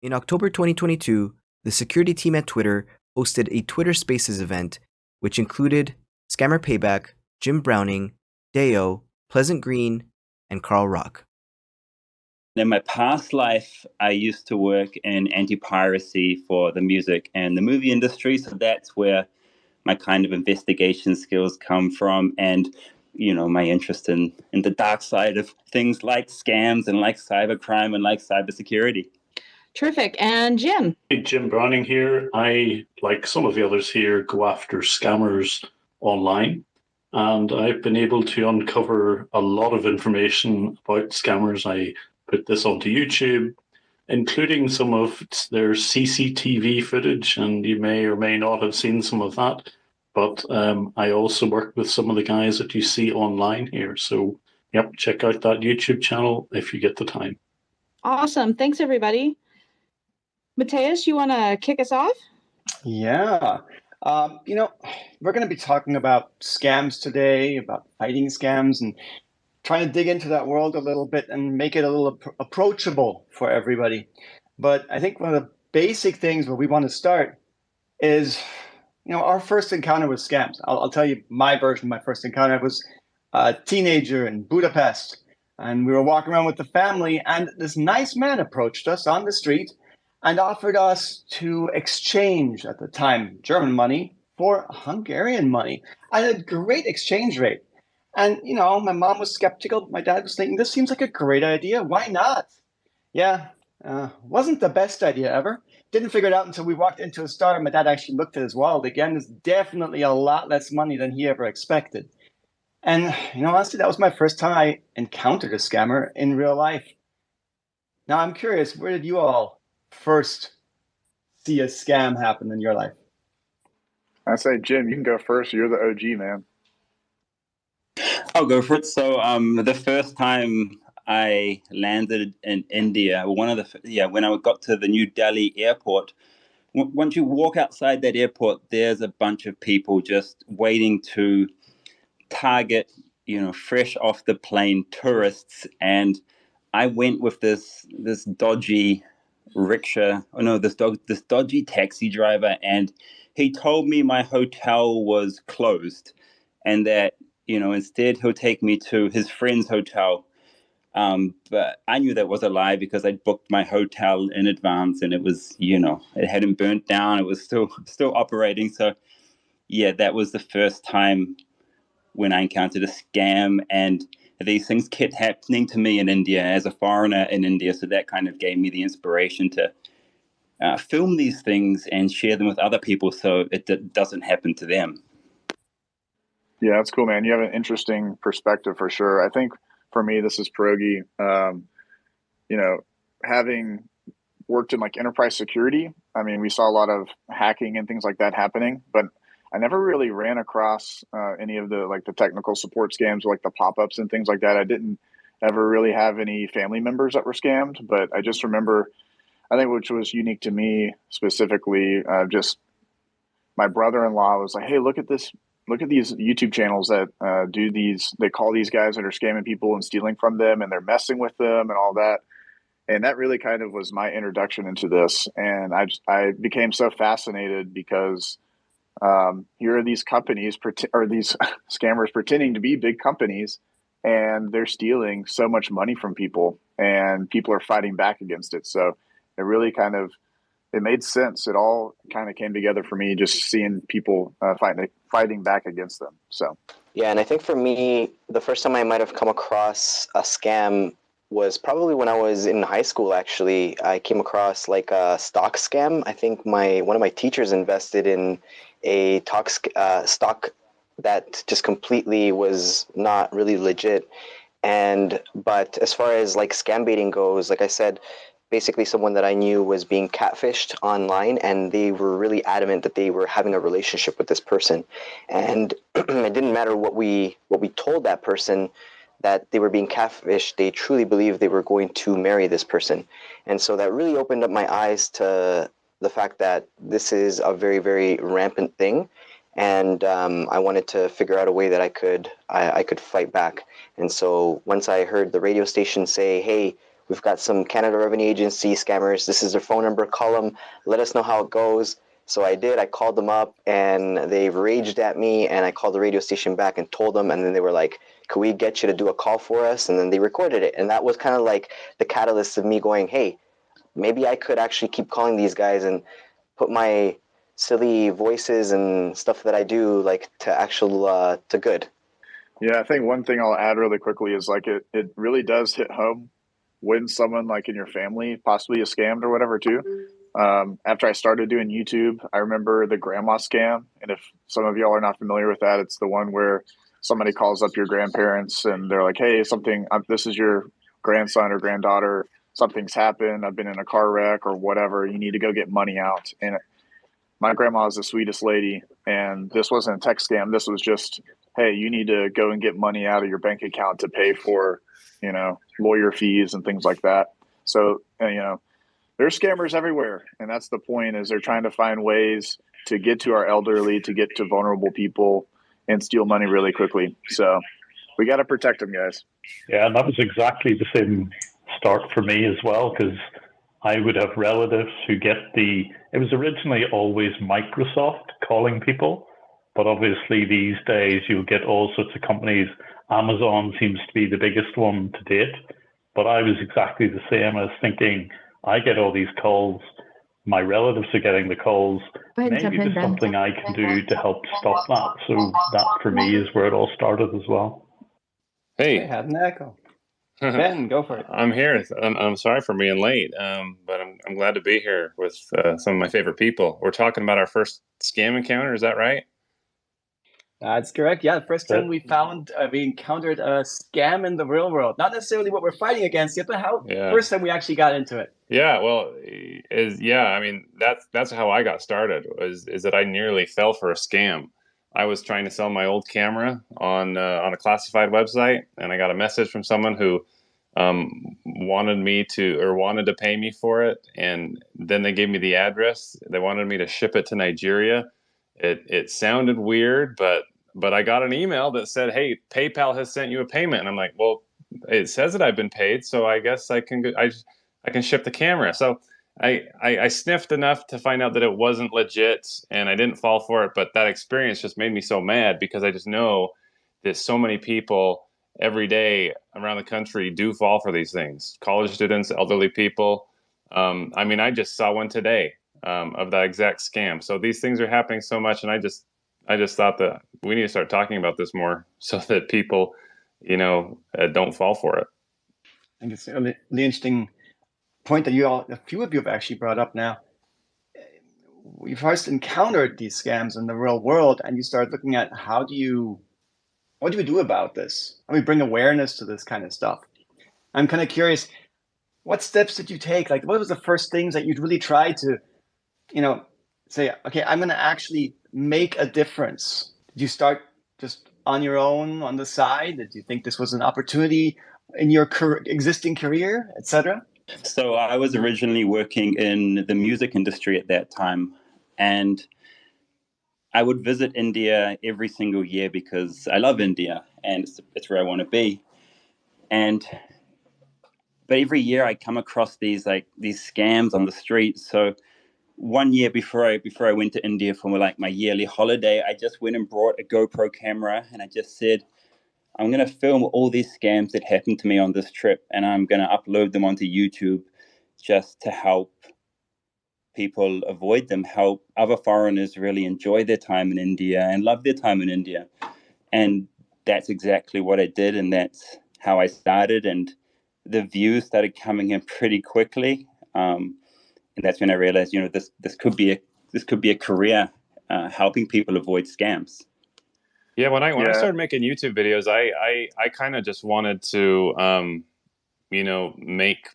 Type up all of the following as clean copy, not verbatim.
In October 2022, the security team at Twitter hosted a Twitter Spaces event, which included Scammer Payback, Jim Browning, Deo, Pleasant Green, and Carl Rock. In my past life, I used to work in anti-piracy for the music and the movie industry, so that's where my kind of investigation skills come from, and my interest in the dark side of things like scams and like cybercrime and like cybersecurity. Terrific. And Jim? Hey, Jim Browning here. I, like some of the others here, go after scammers online. And I've been able to uncover a lot of information about scammers. I put this onto YouTube, including some of their CCTV footage, and you may or may not have seen some of that. But I also work with some of the guys that you see online here. So, yep, check out that YouTube channel if you get the time. Awesome. Thanks, everybody. Mateus, you want to kick us off? Yeah. We're going to be talking about scams today, about fighting scams, and trying to dig into that world a little bit and make it a little approachable for everybody. But I think one of the basic things where we want to start is, our first encounter with scams. I'll tell you my version of my first encounter. I was a teenager in Budapest, and we were walking around with the family, and this nice man approached us on the street and offered us to exchange, at the time, German money for Hungarian money at a great exchange rate. And, my mom was skeptical. My dad was thinking, this seems like a great idea. Why not? Yeah, wasn't the best idea ever. Didn't figure it out until we walked into a store. My dad actually looked at his wallet again. It's definitely a lot less money than he ever expected. And, honestly, that was my first time I encountered a scammer in real life. Now, I'm curious, where did you all first see a scam happen in your life? I say, Jim, you can go first. You're the OG, man. I'll go for it. So the first time I landed in India, when I got to the New Delhi airport, once you walk outside that airport, there's a bunch of people just waiting to target, fresh off the plane tourists. And I went with this dodgy this dodgy taxi driver, and he told me my hotel was closed and that, instead he'll take me to his friend's hotel. But I knew that was a lie because I'd booked my hotel in advance, and it was, it hadn't burnt down. It was still operating. So yeah, that was the first time when I encountered a scam, and these things kept happening to me in India as a foreigner in India. So that kind of gave me the inspiration to film these things and share them with other people so it doesn't happen to them. Yeah, that's cool, man. You have an interesting perspective for sure. I think for me, this is pierogi. Having worked in like enterprise security, I mean, we saw a lot of hacking and things like that happening, but I never really ran across any of the technical support scams or like the pop-ups and things like that. I didn't ever really have any family members that were scammed, but I just remember, I think which was unique to me specifically, just my brother-in-law was like, hey, look at these YouTube channels that they call these guys that are scamming people and stealing from them, and they're messing with them and all that. And that really kind of was my introduction into this. And I became so fascinated because here are these companies these scammers pretending to be big companies, and they're stealing so much money from people, and people are fighting back against it. So it really it made sense. It all kind of came together for me, just seeing people fighting back against them. So yeah, and I think for me, the first time I might have come across a scam was probably when I was in high school. Actually, I came across like a stock scam. I think one of my teachers invested in a stock that just completely was not really legit. But as far as like scam baiting goes, like I said, basically someone that I knew was being catfished online, and they were really adamant that they were having a relationship with this person. And it didn't matter what we told that person, that they were being catfished. They truly believed they were going to marry this person. And so that really opened up my eyes to the fact that this is a very, very rampant thing. And I wanted to figure out a way that I could fight back. And so once I heard the radio station say, hey, we've got some Canada Revenue Agency scammers. This is their phone number. Call them. Let us know how it goes. So I did. I called them up, and they raged at me, and I called the radio station back and told them, and then they were like, could we get you to do a call for us? And then they recorded it. And that was kind of like the catalyst of me going, hey, maybe I could actually keep calling these guys and put my silly voices and stuff that I do like to actual to good. Yeah, I think one thing I'll add really quickly is like it really does hit home when someone like in your family possibly is scammed or whatever too. After I started doing YouTube, I remember the grandma scam. And if some of y'all are not familiar with that, it's the one where somebody calls up your grandparents and they're like, hey, this is your grandson or granddaughter. Something's happened. I've been in a car wreck or whatever. You need to go get money out. And my grandma is the sweetest lady. And this wasn't a text scam. This was just, hey, you need to go and get money out of your bank account to pay for, lawyer fees and things like that. So, there's scammers everywhere. And that's the point, is they're trying to find ways to get to our elderly, to get to vulnerable people and steal money really quickly. So we got to protect them, guys. Yeah, and that was exactly the same start for me as well, because I would have relatives who it was originally always Microsoft calling people, but obviously these days you'll get all sorts of companies. Amazon seems to be the biggest one to date, but I was exactly the same. I was thinking, I get all these calls, my relatives are getting the calls, maybe there's something I can do to help stop that. So that for me is where it all started as well. Hey, I had an echo. Ben, go for it. I'm here. I'm sorry for being late, but I'm glad to be here with some of my favorite people. We're talking about our first scam encounter. Is that right? That's correct. Yeah, the first time we encountered a scam in the real world. Not necessarily what we're fighting against yet, but first time we actually got into it. Yeah, well, I mean, that's how I got started. Is that I nearly fell for a scam. I was trying to sell my old camera on a classified website, and I got a message from someone who wanted to pay me for it, and then they gave me the address. They wanted me to ship it to Nigeria. It sounded weird, but I got an email that said, "Hey, PayPal has sent you a payment," and I'm like, "Well, it says that I've been paid, so I guess I can ship the camera." So I sniffed enough to find out that it wasn't legit, and I didn't fall for it. But that experience just made me so mad, because I just know that so many people every day around the country do fall for these things. College students, elderly people. I mean, I just saw one today of that exact scam. So these things are happening so much, and I just thought that we need to start talking about this more so that people, don't fall for it. I think it's a really interesting point that a few of you have actually brought up now. We first encountered these scams in the real world, and you start looking at what do we do about this? How do we bring awareness to this kind of stuff? I'm kind of curious, what steps did you take? Like, what was the first things that you'd really try to, say, okay, I'm going to actually make a difference? Did you start just on your own, on the side? Did you think this was an opportunity in your existing career, etc.? So I was originally working in the music industry at that time, and I would visit India every single year because I love India and it's where I want to be. But every year I come across these scams on the street. So one year before I went to India for my yearly holiday, I just went and brought a GoPro camera, and I just said, I'm going to film all these scams that happened to me on this trip, and I'm going to upload them onto YouTube just to help people avoid them, help other foreigners really enjoy their time in India and love their time in India. And that's exactly what I did, and that's how I started. And the views started coming in pretty quickly. And that's when I realized, this could be a career, helping people avoid scams. Yeah, when I started making YouTube videos, I kind of just wanted to, make.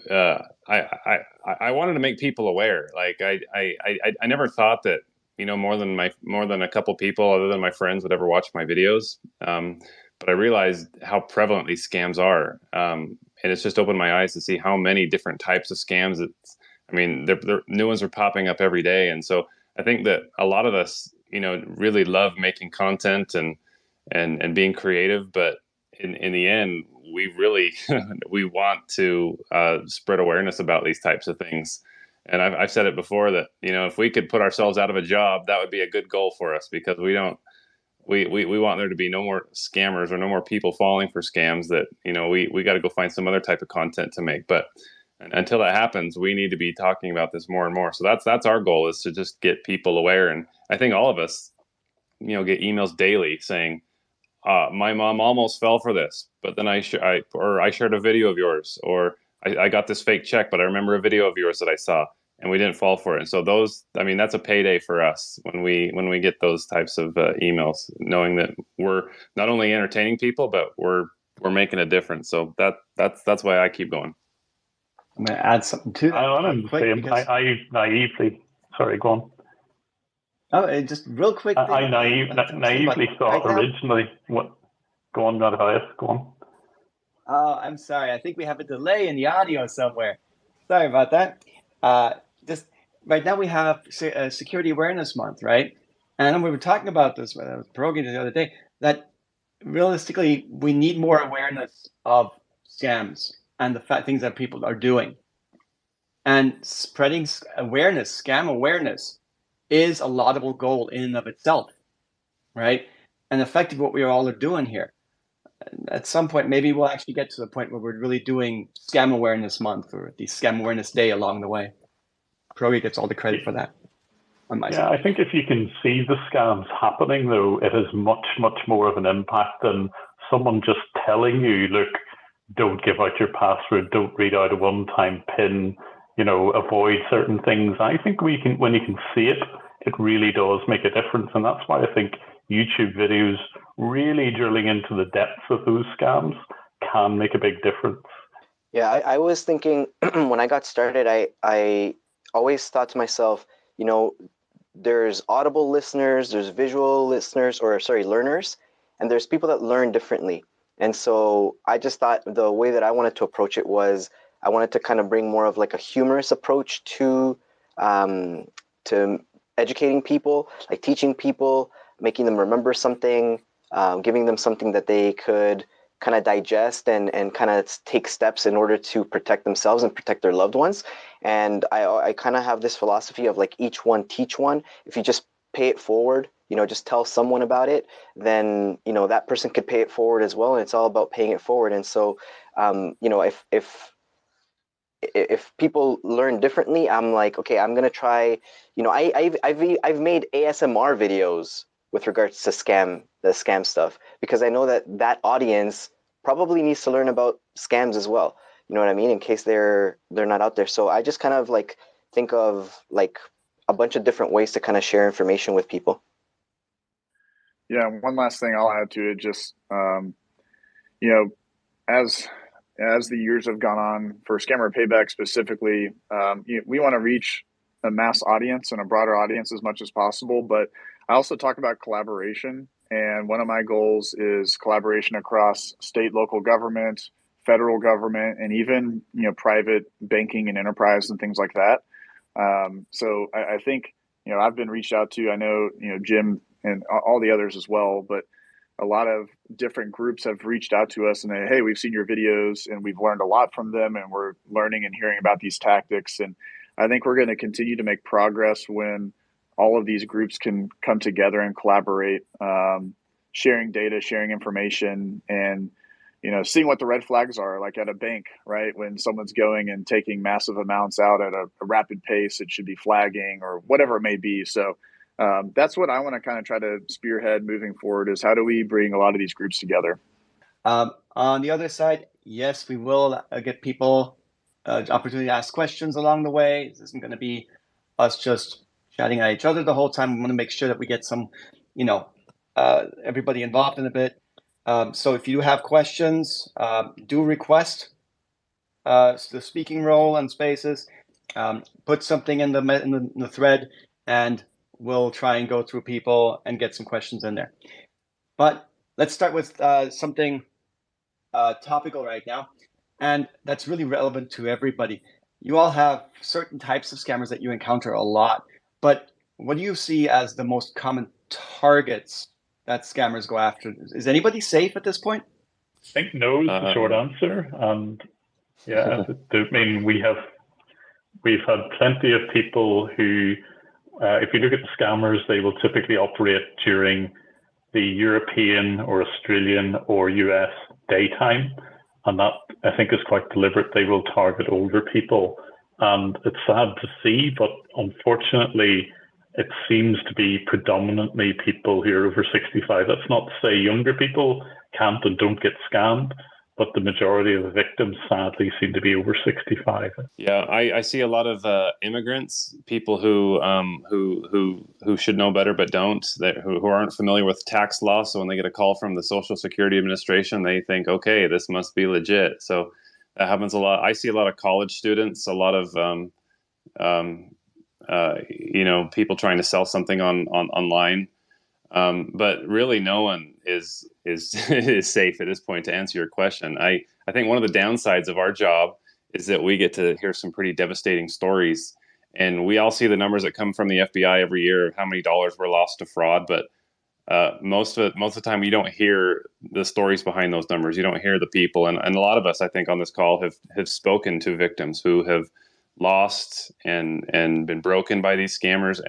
I wanted to make people aware. Like I never thought that more than a couple people other than my friends would ever watch my videos. But I realized how prevalent these scams are, and it's just opened my eyes to see how many different types of scams. There new ones are popping up every day, and so I think that a lot of us, really love making content and being creative, but in the end, we really we want to spread awareness about these types of things. And I've said it before that, you know, if we could put ourselves out of a job, that would be a good goal for us, because we want there to be no more scammers or no more people falling for scams. That, you know, we got to go find some other type of content to make. But until that happens, we need to be talking about this more and more. So that's our goal, is to just get people aware. And I think all of us, you know, get emails daily saying, my mom almost fell for this, but then I shared a video of yours, or I got this fake check, but I remember a video of yours that I saw, and we didn't fall for it. And so those, I mean, that's a payday for us when we get those types of emails, knowing that we're not only entertaining people, but we're making a difference. So that's why I keep going. I'm going to add something to that. I naively, sorry, go on. Oh, just real quick. I naively thought originally. What? Go on, Matthias. Go on. Oh, I'm sorry. I think we have a delay in the audio somewhere. Sorry about that. Just right now we have Security Awareness Month, right? And we were talking about this with a program the other day, that realistically we need more awareness of scams and the things that people are doing. And spreading awareness, scam awareness, is a laudable goal in and of itself, right? And effectively what we all are doing here. At some point, maybe we'll actually get to the point where we're really doing Scam Awareness Month or the Scam Awareness Day along the way. Progi gets all the credit for that on my side. I think if you can see the scams happening, though, it has much, much more of an impact than someone just telling you, look, don't give out your password, don't read out a one-time PIN, you know, avoid certain things. I think when you can see it, it really does make a difference. And that's why I think YouTube videos really drilling into the depths of those scams can make a big difference. Yeah, I was thinking when I got started, I always thought to myself, you know, there's audible listeners, there's visual listeners, learners, and there's people that learn differently. And so I just thought the way that I wanted to approach it was I wanted to kind of bring more of like a humorous approach to educating people, like teaching people, making them remember something, giving them something that they could kind of digest and kind of take steps in order to protect themselves and protect their loved ones. And I kind of have this philosophy of like each one teach one. If you just pay it forward, you know, just tell someone about it, then, you know, that person could pay it forward as well. And it's all about paying it forward. And so, you know, if people learn differently, I'm like, okay, I'm going to try, you know, I've made ASMR videos with regards to the scam stuff, because I know that audience probably needs to learn about scams as well. You know what I mean? In case they're not out there. So I just kind of like think of like a bunch of different ways to kind of share information with people. Yeah, one last thing I'll add to it, just you know, as the years have gone on for Scammer Payback specifically, we want to reach a mass audience and a broader audience as much as possible. But I also talk about collaboration, and one of my goals is collaboration across state, local government, federal government, and even, you know, private banking and enterprise and things like that. So I think, you know, I've been reached out to. I know, you know, Jim and all the others as well, but a lot of different groups have reached out to us and they, hey, we've seen your videos and we've learned a lot from them, and we're learning and hearing about these tactics. And I think we're going to continue to make progress when all of these groups can come together and collaborate, sharing data, sharing information, and, you know, seeing what the red flags are, like at a bank, right? When someone's going and taking massive amounts out at a rapid pace, it should be flagging or whatever it may be. So that's what I want to kind of try to spearhead moving forward, is how do we bring a lot of these groups together? On the other side, yes, we will get people opportunity to ask questions along the way. This isn't going to be us just chatting at each other the whole time. We want to make sure that we get some, you know, everybody involved in a bit. So if you have questions, do request the speaking role and spaces. Put something in the thread, and we'll try and go through people and get some questions in there. But let's start with something topical right now, and that's really relevant to everybody. You all have certain types of scammers that you encounter a lot, but what do you see as the most common targets that scammers go after? Is anybody safe at this point? I think no is the short answer, and yeah, I mean we've had plenty of people who, if you look at the scammers, they will typically operate during the European or Australian or US daytime, and that I think is quite deliberate. They will target older people, and it's sad to see, but unfortunately, it seems to be predominantly people who are over 65. That's not to say younger people can't and don't get scammed, but the majority of the victims sadly seem to be over 65. Yeah, I see a lot of immigrants, people who should know better but don't, who aren't familiar with tax law. So when they get a call from the Social Security Administration, they think, okay, this must be legit. So that happens a lot. I see a lot of college students, a lot of people trying to sell something online. But really, no one is is safe at this point. To answer your question, I think one of the downsides of our job is that we get to hear some pretty devastating stories, and we all see the numbers that come from the FBI every year of how many dollars were lost to fraud. But most of the time, you don't hear the stories behind those numbers. You don't hear the people, and a lot of us, I think, on this call have spoken to victims who have lost and been broken by these scammers.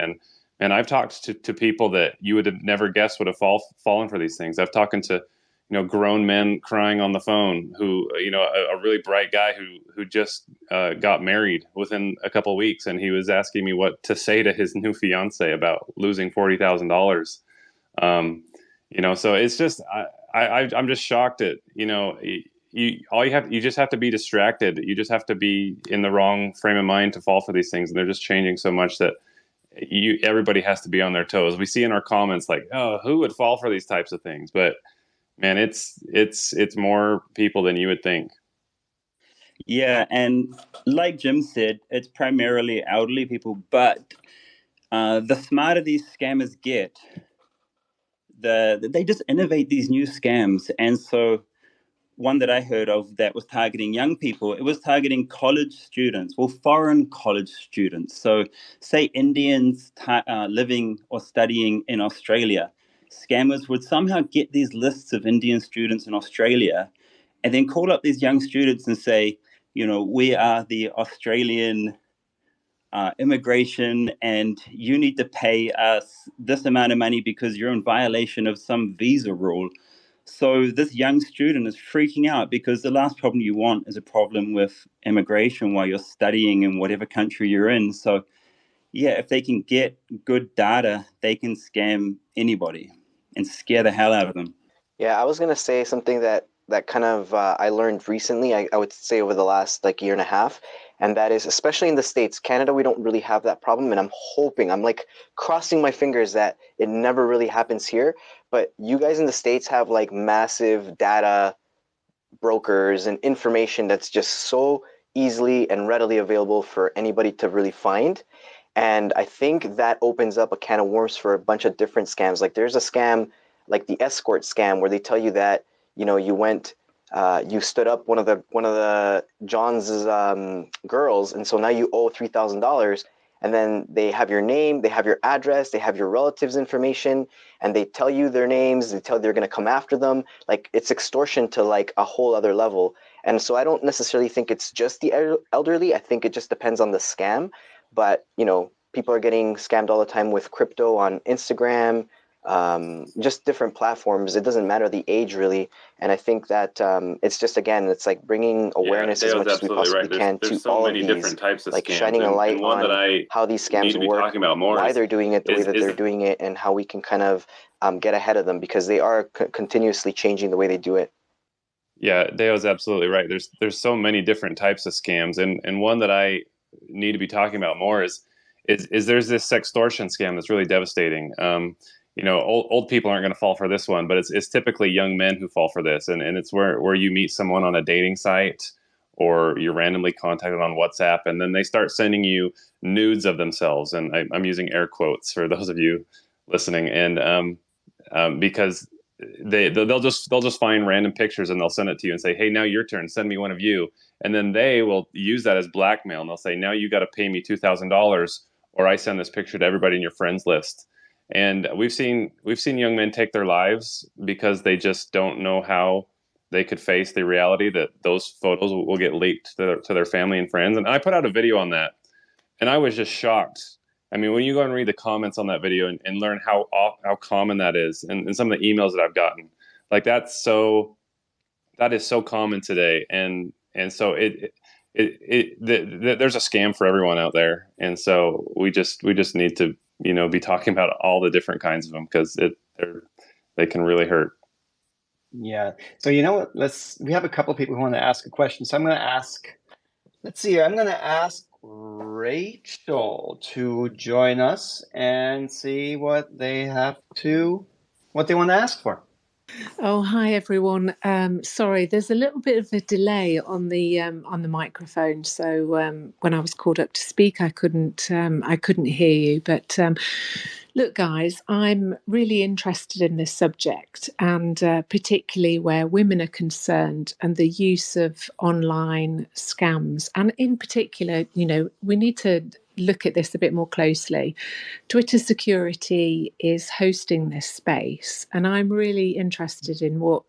And I've talked to people that you would have never guessed would have fallen for these things. I've talked to grown men crying on the phone who, a really bright guy who just got married within a couple of weeks, and he was asking me what to say to his new fiance about losing $40,000. So it's just I'm just shocked at you just have to be distracted. You just have to be in the wrong frame of mind to fall for these things, and they're just changing so much that everybody has to be on their toes. We see in our comments like, oh, who would fall for these types of things? But man, it's more people than you would think. Yeah, and like Jim said, it's primarily elderly people, but the smarter these scammers get, they just innovate these new scams. And so one that I heard of that was targeting young people, it was targeting college students, well, foreign college students. So say Indians living or studying in Australia. Scammers would somehow get these lists of Indian students in Australia and then call up these young students and say, we are the Australian immigration, and you need to pay us this amount of money because you're in violation of some visa rule. So this young student is freaking out because the last problem you want is a problem with immigration while you're studying in whatever country you're in. So yeah, if they can get good data, they can scam anybody and scare the hell out of them. Yeah, I was gonna say something that kind of I learned recently. I would say over the last year and a half, and that is especially in the States, Canada, we don't really have that problem, and I'm like crossing my fingers that it never really happens here. But you guys in the States have like massive data brokers and information that's just so easily and readily available for anybody to really find. And I think that opens up a can of worms for a bunch of different scams. Like there's a scam like the escort scam where they tell you that you went you stood up one of the John's girls, and so now you owe $3,000. And then they have your name, they have your address, they have your relatives' information, and they tell you their names. They tell you they're going to come after them. Like it's extortion to like a whole other level. And so I don't necessarily think it's just the elderly. I think it just depends on the scam. But people are getting scammed all the time with crypto on Instagram. Just different platforms. It doesn't matter the age really, and I think that it's just it's like bringing awareness as much as we possibly can to all of these, different types of like scams, shining a light and one on that I how these scams be work, talking about more why is- they're doing it the way that they're doing it, and how we can kind of get ahead of them because they are continuously changing the way they do it. Yeah, Deo's absolutely right. There's so many different types of scams, and one that I need to be talking about more is there's this sextortion scam that's really devastating. Old people aren't going to fall for this one, but it's typically young men who fall for this, and it's where you meet someone on a dating site or you're randomly contacted on WhatsApp, and then they start sending you nudes of themselves, and I'm using air quotes for those of you listening, and because they'll just find random pictures and they'll send it to you and say, hey, now your turn, send me one of you, and then they will use that as blackmail, and they'll say, now you got to pay me $2,000 or I send this picture to everybody in your friends list. And we've seen young men take their lives because they just don't know how they could face the reality that those photos will get leaked to their family and friends. And I put out a video on that, and I was just shocked. I mean, when you go and read the comments on that video and learn how common that is, and some of the emails that I've gotten, like that is so common today, and so there's a scam for everyone out there, and so we just need to be talking about all the different kinds of them, because they can really hurt. Yeah. So you know what? We have a couple of people who want to ask a question. So I'm going to ask. Let's see here. I'm going to ask Rachel to join us and see what they want to ask for. Oh, hi everyone. Sorry, there's a little bit of a delay on the microphone. So when I was called up to speak, I couldn't hear you. But look, guys, I'm really interested in this subject, and particularly where women are concerned, and the use of online scams. And in particular, we need to look at this a bit more closely. Twitter Security is hosting this space, and I'm really interested in what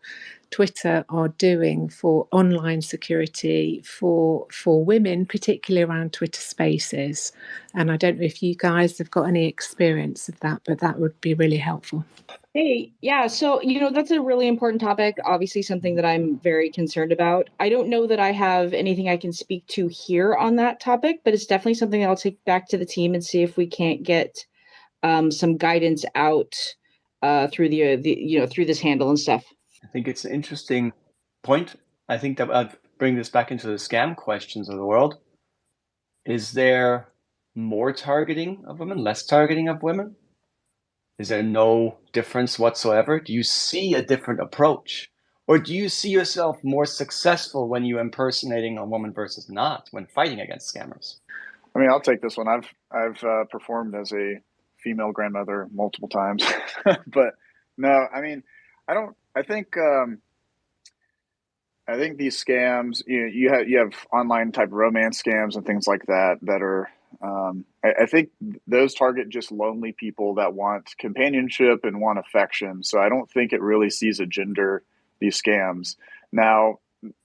Twitter are doing for online security for women, particularly around Twitter Spaces. And I don't know if you guys have got any experience of that, but that would be really helpful. Hey, yeah, so, that's a really important topic, obviously something that I'm very concerned about. I don't know that I have anything I can speak to here on that topic, but it's definitely something that I'll take back to the team and see if we can't get some guidance out through through this handle and stuff. I think it's an interesting point. I think that I'd bring this back into the scam questions of the world. Is there more targeting of women, less targeting of women? Is there no difference whatsoever? Do you see a different approach? Or do you see yourself more successful when you're impersonating a woman versus not when fighting against scammers? I mean, I'll take this one. I've performed as a female grandmother multiple times, but no, I mean, I think these scams, you have online type romance scams and things like that are, I think those target just lonely people that want companionship and want affection. So I don't think it really sees a gender, these scams. Now,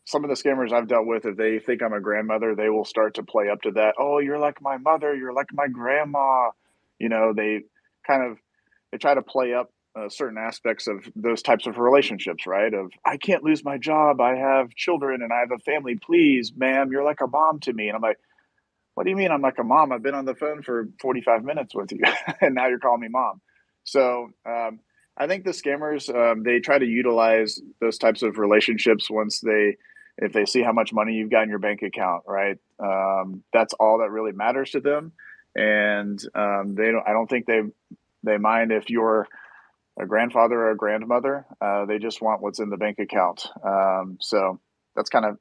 some of the scammers I've dealt with, if they think I'm a grandmother, they will start to play up to that. Oh, you're like my mother. You're like my grandma. They try to play up certain aspects of those types of relationships, right? Of, I can't lose my job. I have children and I have a family. Please, ma'am, you're like a mom to me. And I'm like, what do you mean I'm like a mom? I've been on the phone for 45 minutes with you and now you're calling me mom. So I think the scammers, they try to utilize those types of relationships if they see how much money you've got in your bank account, right? That's all that really matters to them. And I don't think they mind if you're a grandfather or a grandmother. They just want what's in the bank account. So that's kind of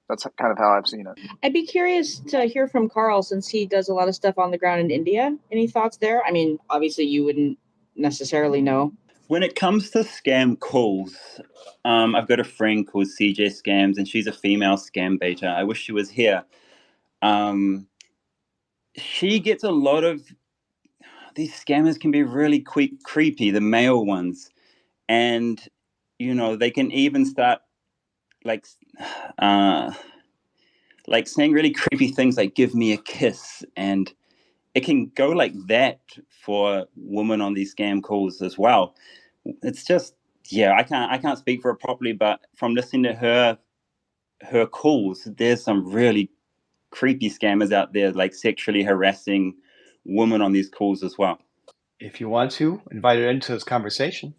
how I've seen it. I'd be curious to hear from Carl, since he does a lot of stuff on the ground in India. Any thoughts there? I mean, obviously you wouldn't necessarily know. When it comes to scam calls, I've got a friend called CJ Scams, and she's a female scambaiter. I wish she was here. She gets a lot of these scammers can be really creepy, the male ones, and they can even start like saying really creepy things like "give me a kiss," and it can go like that for women on these scam calls as well. It's just, I can't speak for her properly, but from listening to her calls, there's some really creepy scammers out there, like sexually harassing women on these calls as well. If you want to invite her into this conversation,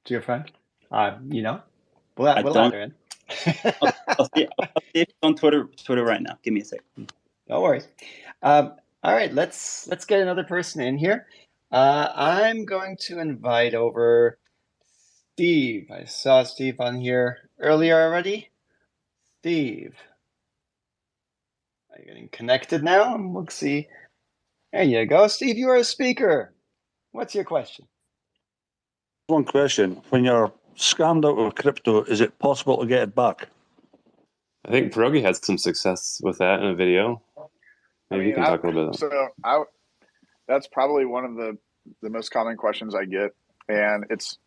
dear friend, we'll add her in. I'll see it on Twitter right now. Give me a sec. No worries. All right, let's get another person in here. I'm going to invite over Steve. I saw Steve on here earlier already. Steve, are you getting connected now? We'll see. There you go. Steve, you are a speaker. What's your question? One question. When you're scammed out of crypto, is it possible to get it back? I think Pierogi had some success with that in a video. Maybe you can talk a little bit about that. That's probably one of the most common questions I get. And it's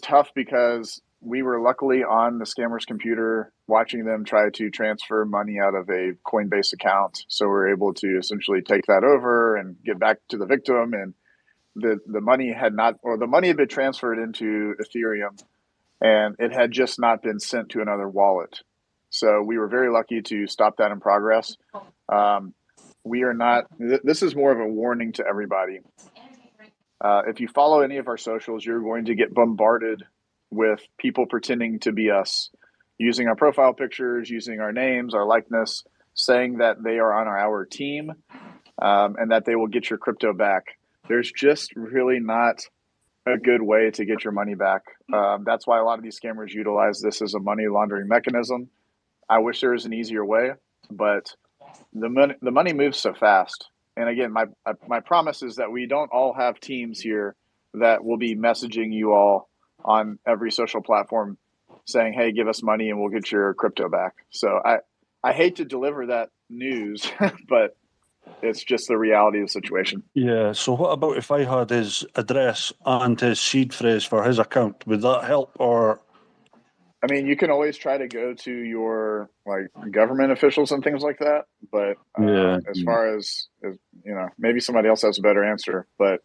tough because we were luckily on the scammer's computer watching them try to transfer money out of a Coinbase account. So we were able to essentially take that over and get back to the victim. And the money had not, or the money had been transferred into Ethereum, and it had just not been sent to another wallet. So we were very lucky to stop that in progress. We are not, this is more of a warning to everybody. If you follow any of our socials, you're going to get bombarded with people pretending to be us, using our profile pictures, using our names, our likeness, saying that they are on our team, and that they will get your crypto back. There's just really not a good way to get your money back. That's why a lot of these scammers utilize this as a money laundering mechanism. I wish there was an easier way, but the money moves so fast. And again, my promise is that we don't all have teams here that will be messaging you all on every social platform saying, hey, give us money and we'll get your crypto back. So I hate to deliver that news, but it's just the reality of the situation. Yeah, so what about if I had his address and his seed phrase for his account? Would that help, or? I mean, you can always try to go to your government officials and things like that, but as far as maybe somebody else has a better answer. But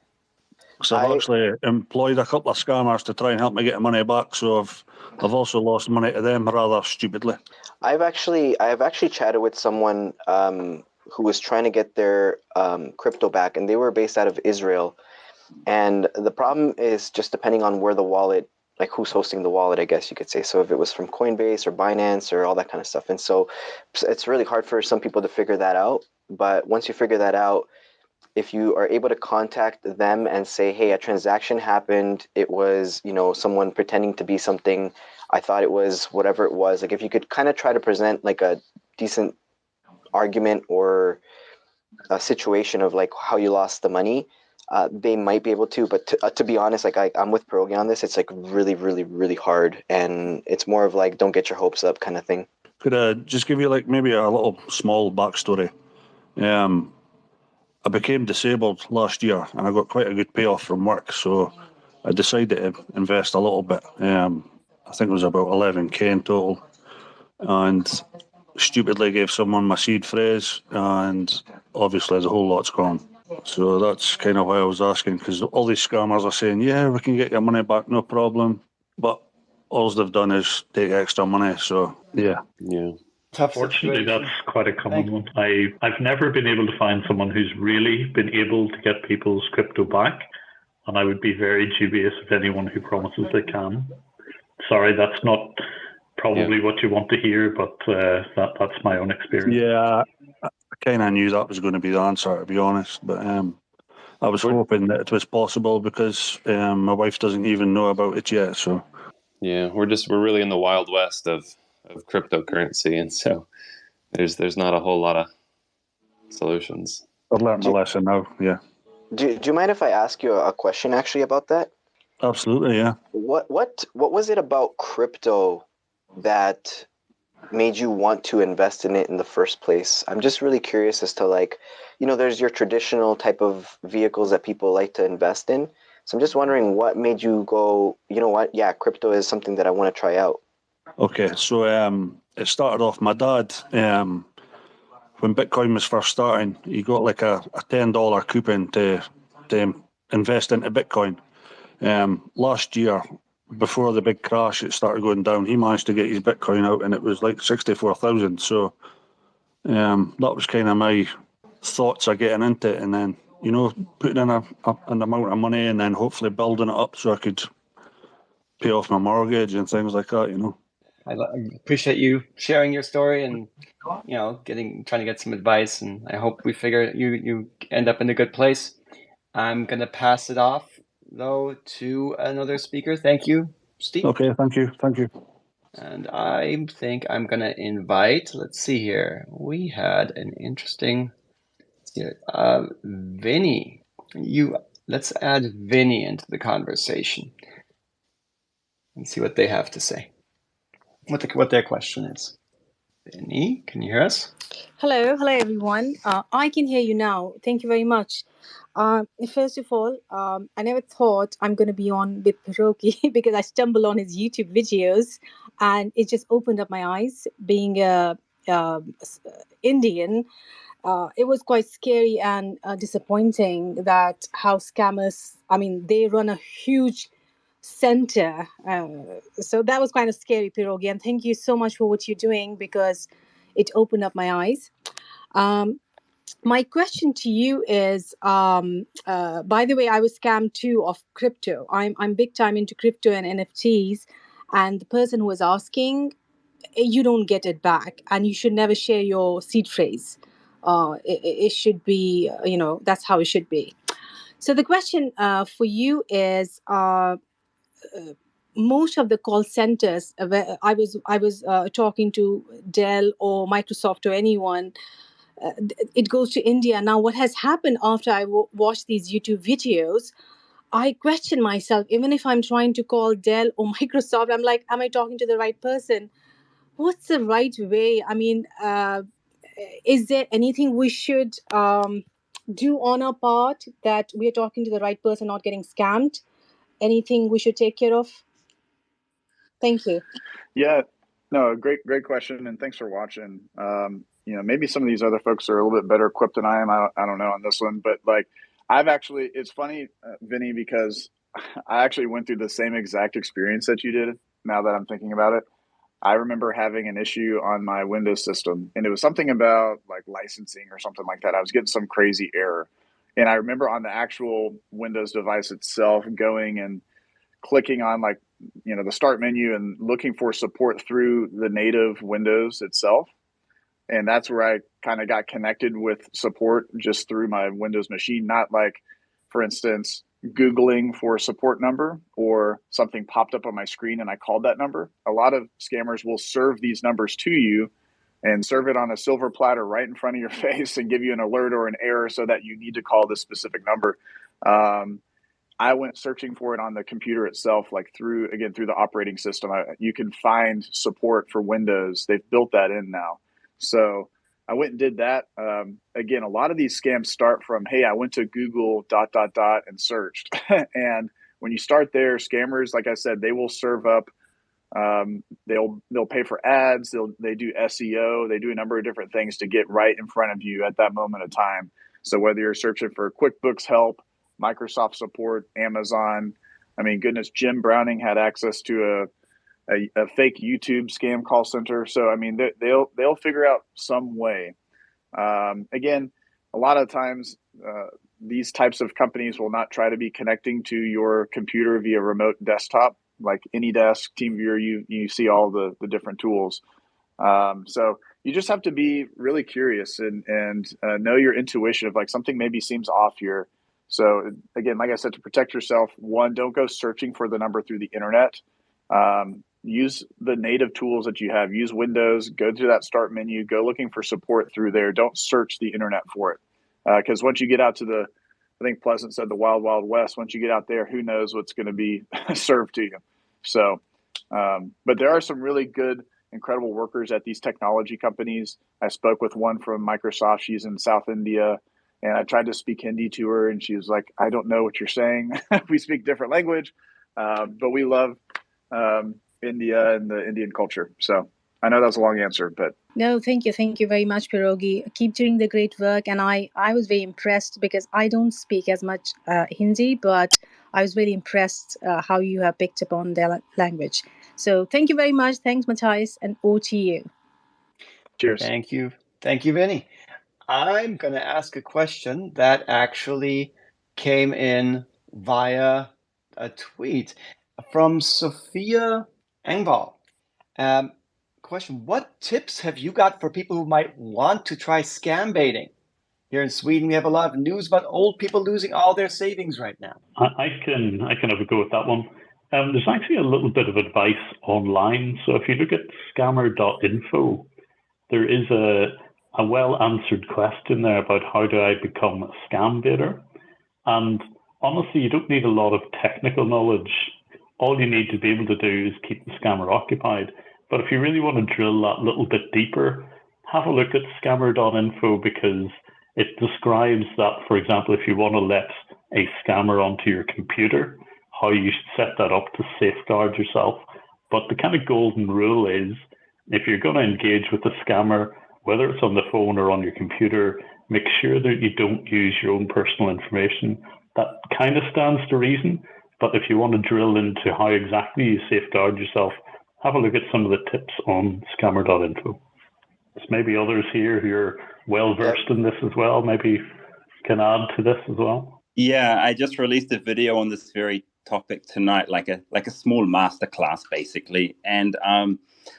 so I've actually employed a couple of scammers to try and help me get the money back. So I've also lost money to them rather stupidly. I've actually chatted with someone who was trying to get their crypto back, and they were based out of Israel. And the problem is just depending on where the wallet, like who's hosting the wallet, I guess you could say. So if it was from Coinbase or Binance or all that kind of stuff. And so it's really hard for some people to figure that out. But once you figure that out, if you are able to contact them and say, hey, a transaction happened, it was, someone pretending to be something, I thought it was whatever it was. Like if you could kind of try to present like a decent argument or a situation of like how you lost the money, they might be able to. But to be honest, like I'm with Pierogi on this. It's like really, really, really hard. And it's more of like, don't get your hopes up kind of thing. Could I just give you like maybe a little small backstory? I became disabled last year and I got quite a good payoff from work. So I decided to invest a little bit. I think it was about 11k in total. And stupidly gave someone my seed phrase, and obviously the whole lot's gone. So that's kind of why I was asking, because all these scammers are saying, yeah, we can get your money back, no problem. But all they've done is take extra money. So, yeah. Tough Fortunately, situation. that's quite a common one. I've never been able to find someone who's really been able to get people's crypto back, and I would be very dubious of anyone who promises they can. Sorry, that's not probably what you want to hear, but that's my own experience. Yeah, I kind of knew that was going to be the answer, to be honest. But I was hoping that it was possible because my wife doesn't even know about it yet. So yeah, we're really in the wild west of cryptocurrency, and so there's not a whole lot of solutions. I've learned my lesson now. Yeah. Do you mind if I ask you a question actually about that? Absolutely, yeah. What was it about crypto that made you want to invest in it in the first place? I'm just really curious as to like, there's your traditional type of vehicles that people like to invest in. So I'm just wondering what made you go, you know what? Yeah, crypto is something that I want to try out. Okay, so it started off, my dad, when Bitcoin was first starting, he got like a $10 coupon to invest into Bitcoin. Last year, before the big crash, it started going down. He managed to get his Bitcoin out, and it was like 64,000. So that was kind of my thoughts of getting into it, and then putting in an amount of money, and then hopefully building it up so I could pay off my mortgage and things like that. I appreciate you sharing your story and trying to get some advice, and I hope we figure you end up in a good place. I'm gonna pass it off though to another speaker. Thank you, Steve. Okay, thank you. And I think I'm gonna invite. Let's see here. We had an interesting. Vinny. Let's add Vinny into the conversation and see what they have to say. What their question is. Vinny, can you hear us? Hello, everyone. I can hear you now. Thank you very much. First of all, I never thought I'm going to be on with Pierogi because I stumbled on his YouTube videos, and it just opened up my eyes. Being a Indian, it was quite scary and disappointing that how scammers. I mean, they run a huge center. So that was kind of scary, Pierogi. And thank you so much for what you're doing because it opened up my eyes. My question to you is, by the way, I was scammed too of crypto. I'm big time into crypto and NFTs, and the person who was asking, you don't get it back, and you should never share your seed phrase. It should be, that's how it should be. So the question for you is, most of the call centers, where I was talking to Dell or Microsoft or anyone. It goes to India. Now, what has happened after I watched these YouTube videos, I question myself, even if I'm trying to call Dell or Microsoft, I'm like, am I talking to the right person? What's the right way? I mean, is there anything we should do on our part that we're talking to the right person, not getting scammed? Anything we should take care of? Thank you. Yeah, no, great question, and thanks for watching. Maybe some of these other folks are a little bit better equipped than I am. I don't know on this one, but like it's funny, Vinny, because I actually went through the same exact experience that you did. Now that I'm thinking about it, I remember having an issue on my Windows system, and it was something about like licensing or something like that. I was getting some crazy error, and I remember on the actual Windows device itself going and clicking on the start menu and looking for support through the native Windows itself. And that's where I kind of got connected with support just through my Windows machine, not like, for instance, Googling for a support number or something popped up on my screen and I called that number. A lot of scammers will serve these numbers to you and serve it on a silver platter right in front of your face and give you an alert or an error so that you need to call this specific number. I went searching for it on the computer itself, like through the operating system. You can find support for Windows. They've built that in now. So I went and did that. Again, a lot of these scams start from, hey, I went to Google ... and searched. And when you start there, scammers, like I said, they will serve up. They'll pay for ads. They do SEO. They do a number of different things to get right in front of you at that moment of time. So whether you're searching for QuickBooks help, Microsoft support, Amazon, I mean, goodness, Jim Browning had access to a fake YouTube scam call center. So I mean, they'll figure out some way. Again, a lot of times these types of companies will not try to be connecting to your computer via remote desktop, like AnyDesk, TeamViewer. You see all the different tools. So you just have to be really curious and know your intuition of like something maybe seems off here. So again, like I said, to protect yourself, one, don't go searching for the number through the internet. Use the native tools that you have. Use Windows, go to that start menu, go looking for support through there. Don't search the internet for it. Because once you get out to I think Pleasant said the wild, wild west, once you get out there, who knows what's going to be served to you. So, but there are some really good, incredible workers at these technology companies. I spoke with one from Microsoft. She's in South India. And I tried to speak Hindi to her, and she was like, I don't know what you're saying. We speak different language, but we love India and the Indian culture. So I know that's a long answer, but. No, thank you. Thank you very much, Pierogi. Keep doing the great work. And I was very impressed because I don't speak as much Hindi, but I was very impressed how you have picked up on their language. So thank you very much. Thanks, Matthias, and over to you. Cheers. Thank you. Thank you, Vinny. I'm going to ask a question that actually came in via a tweet from Sophia Engvall. Question, what tips have you got for people who might want to try scam baiting? Here in Sweden, we have a lot of news about old people losing all their savings right now. I can have a go at that one. There's actually a little bit of advice online. So if you look at scammer.info, there is a well-answered question there about how do I become a scambaiter. And honestly, you don't need a lot of technical knowledge. All you need to be able to do is keep the scammer occupied. But if you really want to drill that little bit deeper, have a look at scammer.info, because it describes that, for example, if you want to let a scammer onto your computer, how you set that up to safeguard yourself. But the kind of golden rule is, if you're going to engage with a scammer, whether it's on the phone or on your computer, make sure that you don't use your own personal information. That kind of stands to reason, but if you want to drill into how exactly you safeguard yourself, have a look at some of the tips on scammer.info. There's maybe others here who are well versed in this as well, maybe can add to this as well. Yeah, I just released a video on this very topic tonight, like a small masterclass, basically. And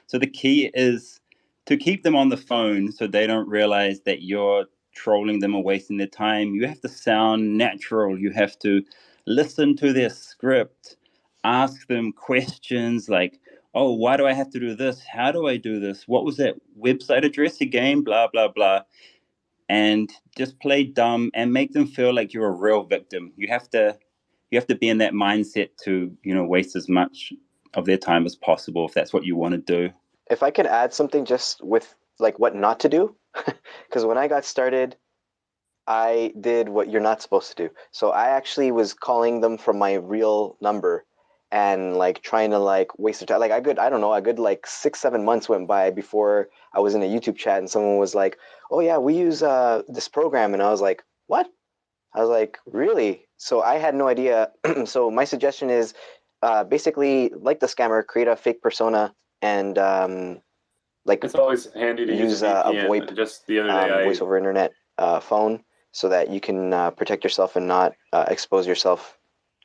so the key is to keep them on the phone so they don't realize that you're trolling them or wasting their time. You have to sound natural. You have to listen to their script, ask them questions like, oh, why do I have to do this? How do I do this? What was that website address again? Blah, blah, blah. And just play dumb and make them feel like you're a real victim. You have to be in that mindset to, waste as much of their time as possible if that's what you want to do. If I could add something just with like what not to do, because when I got started, I did what you're not supposed to do. So I actually was calling them from my real number and like trying to like waste their time. Like a good like 6-7 months went by before I was in a YouTube chat and someone was like, oh yeah, we use this program. And I was like, what? I was like, really? So I had no idea. So my suggestion is basically, like the scammer, create a fake persona and like It's always handy to use a VPN. VoIP, Just the other day, voice over internet phone, so that you can protect yourself and not expose yourself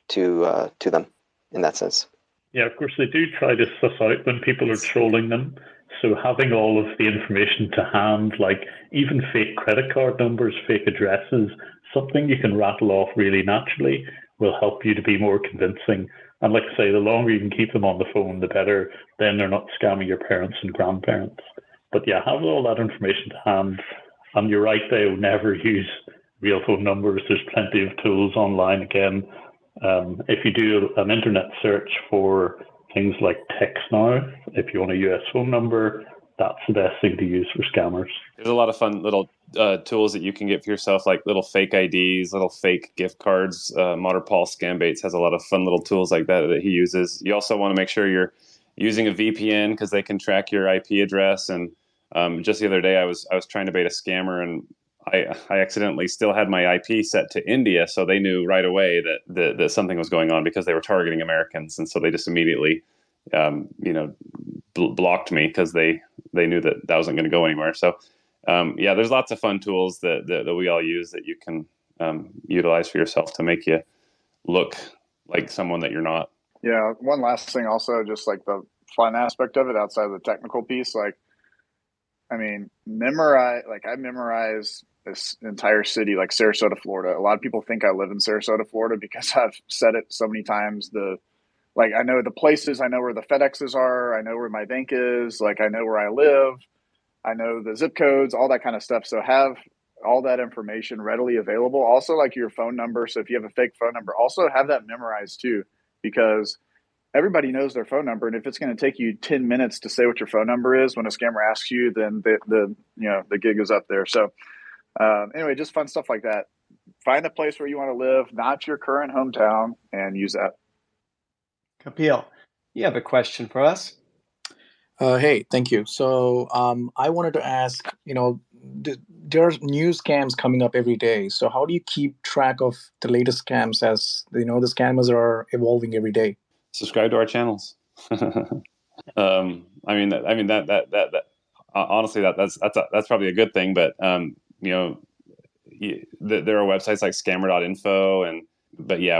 to them in that sense. Yeah, of course, they do try to suss out when people are trolling them. So having all of the information to hand, like even fake credit card numbers, fake addresses, something you can rattle off really naturally will help you to be more convincing. And like I say, the longer you can keep them on the phone, the better. Then they're not scamming your parents and grandparents. But yeah, have all that information to hand. And you're right, they'll never use real phone numbers. There's plenty of tools online again. If you do an internet search for things like text now, if you want a US phone number, that's the best thing to use for scammers. There's a lot of fun little tools that you can get for yourself, like little fake IDs, little fake gift cards. Modern Paul Scambaiters has a lot of fun little tools like that he uses. You also want to make sure you're using a VPN because they can track your IP address. And just the other day, I was trying to bait a scammer, and I accidentally still had my IP set to India, so they knew right away that something was going on because they were targeting Americans, and so they just immediately, blocked me because they knew that wasn't going to go anywhere. So, there's lots of fun tools that we all use that you can utilize for yourself to make you look like someone that you're not. Yeah, one last thing also, just like the fun aspect of it outside of the technical piece, like, I memorized this entire city, like Sarasota, Florida. A lot of people think I live in Sarasota, Florida because I've said it so many times. I know the places, I know where the FedExes are, I know where my bank is, like I know where I live, I know the zip codes, all that kind of stuff. So have all that information readily available. Also, like your phone number. So if you have a fake phone number, also have that memorized too, because everybody knows their phone number, and if it's going to take you 10 minutes to say what your phone number is when a scammer asks you, then the gig is up there. So anyway, just fun stuff like that. Find a place where you want to live, not your current hometown, and use that. Kapil, you have a question for us. Hey, thank you. So I wanted to ask, there are new scams coming up every day. So how do you keep track of the latest scams as, the scammers are evolving every day? Subscribe to our channels. Honestly, that's probably a good thing. But there are websites like scammer.info,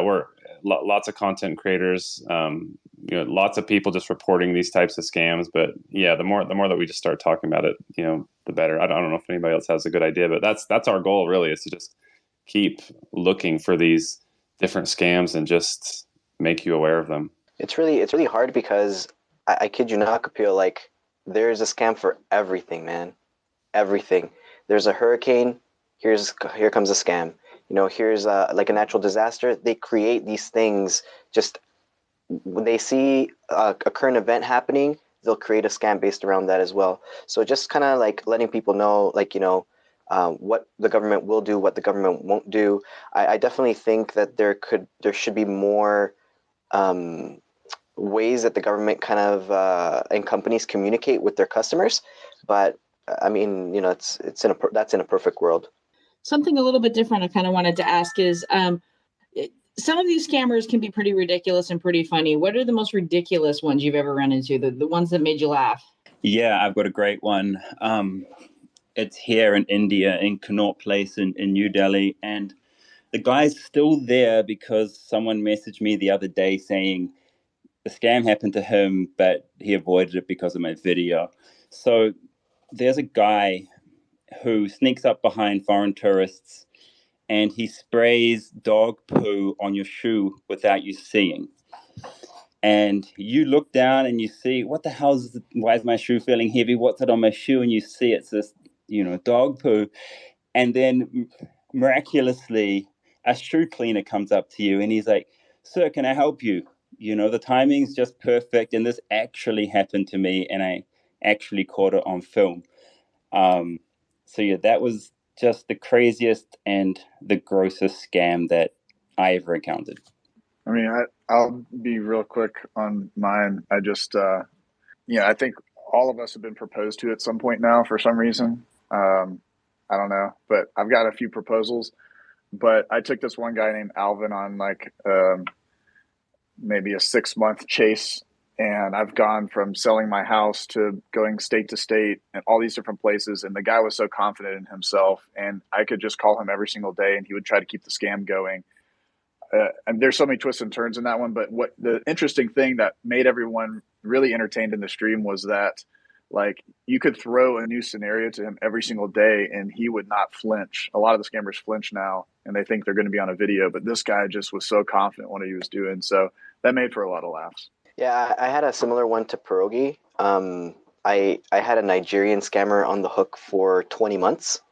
we're lots of content creators. Lots of people just reporting these types of scams. But yeah, the more that we just start talking about it, the better. I don't know if anybody else has a good idea, but that's our goal really, is to just keep looking for these different scams and just make you aware of them. It's really hard because I kid you not, Kapil, like there's a scam for everything, man. Everything. There's a hurricane. Here comes a scam. Here's like a natural disaster. They create these things just when they see a current event happening. they'll create a scam based around that as well. So just kind of like letting people know, like, what the government will do, what the government won't do. I definitely think that there should be more ways that the government kind of and companies communicate with their customers. But I mean, that's in a perfect world. Something a little bit different I kind of wanted to ask is, some of these scammers can be pretty ridiculous and pretty funny. What are the most ridiculous ones you've ever run into? The ones that made you laugh? Yeah, I've got a great one. It's here in India, in Connaught Place in New Delhi. And the guy's still there because someone messaged me the other day saying the scam happened to him, but he avoided it because of my video. So there's a guy who sneaks up behind foreign tourists and he sprays dog poo on your shoe without you seeing. And you look down and you see, what the hell is it? Why is my shoe feeling heavy? What's it on my shoe? And you see it's this, dog poo. And then miraculously, a shoe cleaner comes up to you and he's like, "Sir, can I help you? The timing's just perfect." And this actually happened to me and I actually caught it on film. So yeah, that was just the craziest and the grossest scam that I ever encountered. I mean, I'll be real quick on mine. I just, I think all of us have been proposed to at some point now for some reason. I don't know, but I've got a few proposals. But I took this one guy named Alvin on like maybe a 6-month chase. And I've gone from selling my house to going state to state and all these different places. And the guy was so confident in himself. And I could just call him every single day and he would try to keep the scam going. And there's so many twists and turns in that one. But what the interesting thing that made everyone really entertained in the stream was that, like, you could throw a new scenario to him every single day and he would not flinch. A lot of the scammers flinch now and they think they're going to be on a video, but this guy just was so confident what he was doing. So that made for a lot of laughs. Yeah, I had a similar one to Pierogi. I had a Nigerian scammer on the hook for 20 months.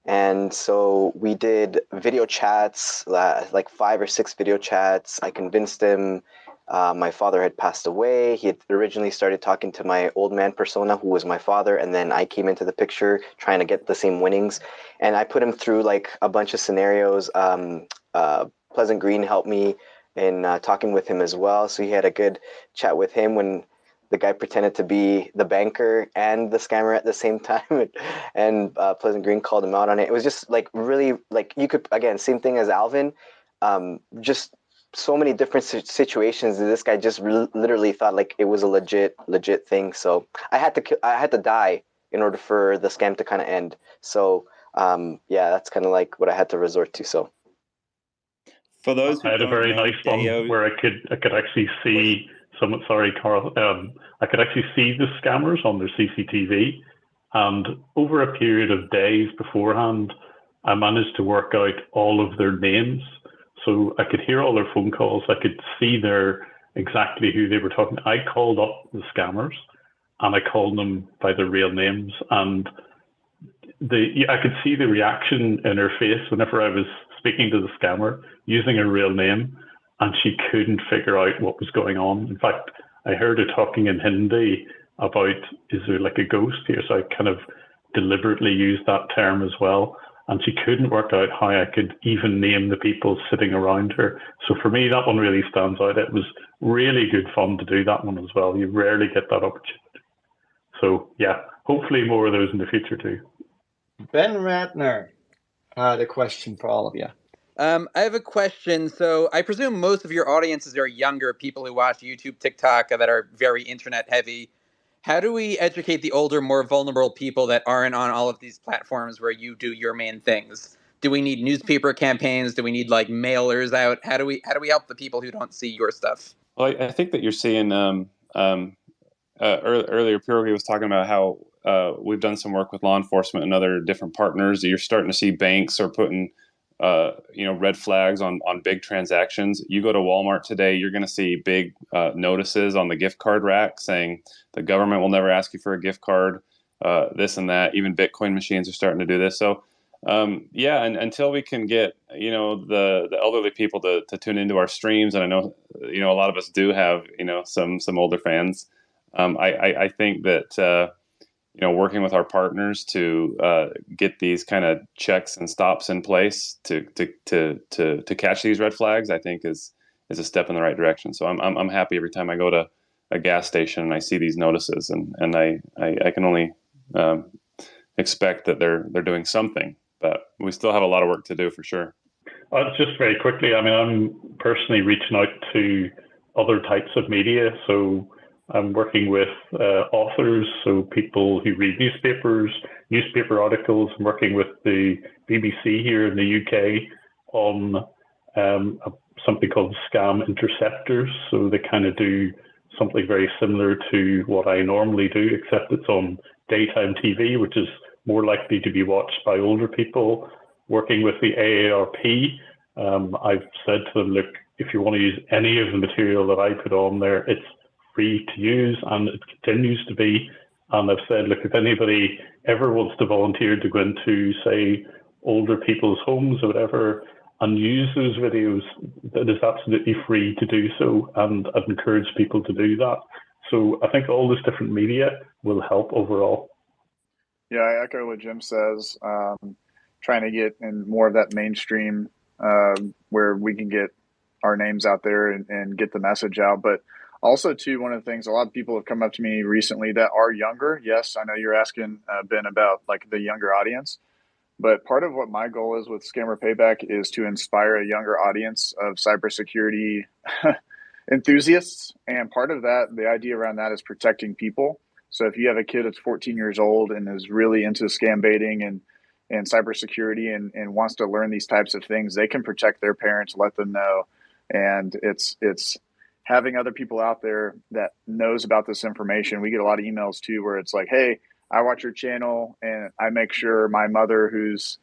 And so we did video chats, like 5 or 6 video chats. I convinced him my father had passed away. He had originally started talking to my old man persona, who was my father. And then I came into the picture trying to get the same winnings. And I put him through like a bunch of scenarios. Pleasant Green helped me in talking with him as well. So he had a good chat with him when the guy pretended to be the banker and the scammer at the same time. And Pleasant Green called him out on it. It was just like really, like, you could, again, same thing as Alvin, just so many different situations. This guy just literally thought like it was a legit thing. So I had to die in order for the scam to kind of end. So yeah, that's kind of like what I had to resort to. So for those who I had a don't very know, nice one where I could actually see someone. Sorry, Carl. I could actually see the scammers on their CCTV, and over a period of days beforehand, I managed to work out all of their names. So I could hear all their phone calls. I could see exactly who they were talking to. I called up the scammers, and I called them by their real names, and I could see the reaction in her face whenever I was speaking to the scammer using her real name, and she couldn't figure out what was going on. In fact, I heard her talking in Hindi about, is there like a ghost here? So I kind of deliberately used that term as well. And she couldn't work out how I could even name the people sitting around her. So for me, that one really stands out. It was really good fun to do that one as well. You rarely get that opportunity. So yeah, hopefully more of those in the future too. Ben Ratner had a question for all of you. I have a question. So I presume most of your audiences are younger people who watch YouTube, TikTok, that are very internet heavy. How do we educate the older, more vulnerable people that aren't on all of these platforms where you do your main things? Do we need newspaper campaigns? Do we need like mailers out? How do we help the people who don't see your stuff? Well, I think that you're seeing earlier, Pierogi was talking about how we've done some work with law enforcement and other different partners. You're starting to see banks are putting red flags on big transactions. You go to Walmart today, you're going to see big notices on the gift card rack saying the government will never ask you for a gift card, this and that. Even Bitcoin machines are starting to do this. So and until we can get the elderly people to tune into our streams, and I know a lot of us do have some older fans. I think that working with our partners to get these kind of checks and stops in place to catch these red flags, I think is a step in the right direction. So I'm happy every time I go to a gas station and I see these notices, and I can only expect that they're doing something, but we still have a lot of work to do for sure. Just very quickly, I mean, I'm personally reaching out to other types of media. So I'm working with authors, so people who read newspaper articles. I'm working with the BBC here in the UK on something called Scam Interceptors. So they kind of do something very similar to what I normally do, except it's on daytime TV, which is more likely to be watched by older people. Working with the AARP, I've said to them, look, if you want to use any of the material that I put on there, it's free to use, and it continues to be. And I've said, look, if anybody ever wants to volunteer to go into, say, older people's homes or whatever, and use those videos, that is absolutely free to do so, and I've encouraged people to do that. So I think all this different media will help overall. Yeah, I echo what Jim says. Trying to get in more of that mainstream where we can get our names out there and get the message out. But also, too, one of the things, a lot of people have come up to me recently that are younger. Yes, I know you're asking, Ben, about like the younger audience. But part of what my goal is with Scammer Payback is to inspire a younger audience of cybersecurity enthusiasts. And part of that, the idea around that is protecting people. So if you have a kid that's 14 years old and is really into scam baiting and cybersecurity and wants to learn these types of things, they can protect their parents, let them know. And it's having other people out there that knows about this information. We get a lot of emails too, where it's like, hey, I watch your channel and I make sure my mother who's,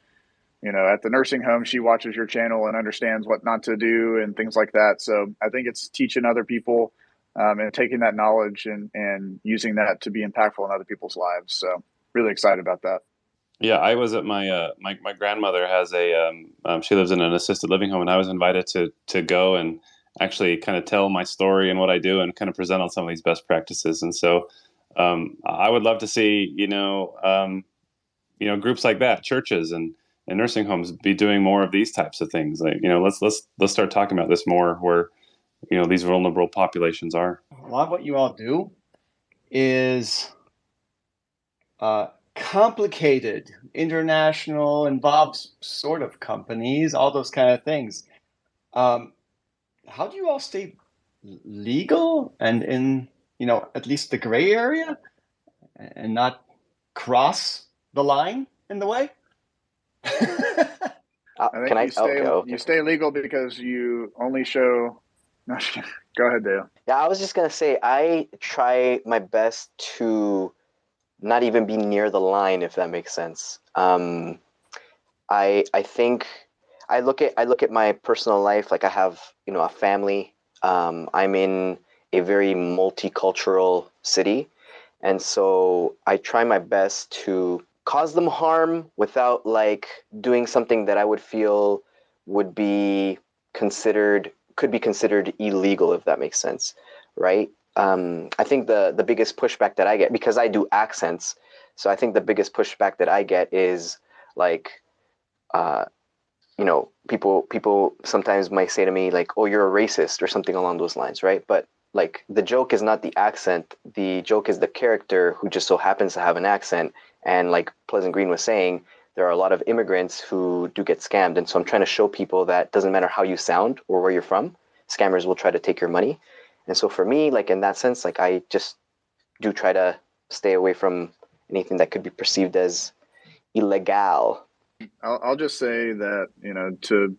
at the nursing home, she watches your channel and understands what not to do and things like that. So I think it's teaching other people and taking that knowledge and using that to be impactful in other people's lives. So really excited about that. Yeah, I was at my my grandmother has she lives in an assisted living home, and I was invited to go and actually kind of tell my story and what I do and kind of present on some of these best practices. And so I would love to see groups like that, churches and nursing homes, be doing more of these types of things. Like let's start talking about this more, where these vulnerable populations are. A lot of what you all do is complicated, international, involves sort of companies, all those kind of things. How do you all stay legal and in, at least the gray area and not cross the line in the way? I think you stay legal because you only show. No, go ahead, Dale. Yeah, I was just gonna say I try my best to not even be near the line, if that makes sense. I think I look at my personal life like I have a family. I'm in a very multicultural city, and so I try my best to cause them harm without doing something that I would feel could be considered illegal, if that makes sense, right? I think the biggest pushback that I get, because I do accents, so I think the biggest pushback that I get is people sometimes might say to me oh, you're a racist or something along those lines, right? But the joke is not the accent. The joke is the character who just so happens to have an accent. And like Pleasant Green was saying, there are a lot of immigrants who do get scammed. And so I'm trying to show people that doesn't matter how you sound or where you're from, scammers will try to take your money. And so for me, in that sense, I just do try to stay away from anything that could be perceived as illegal. I'll just say that, to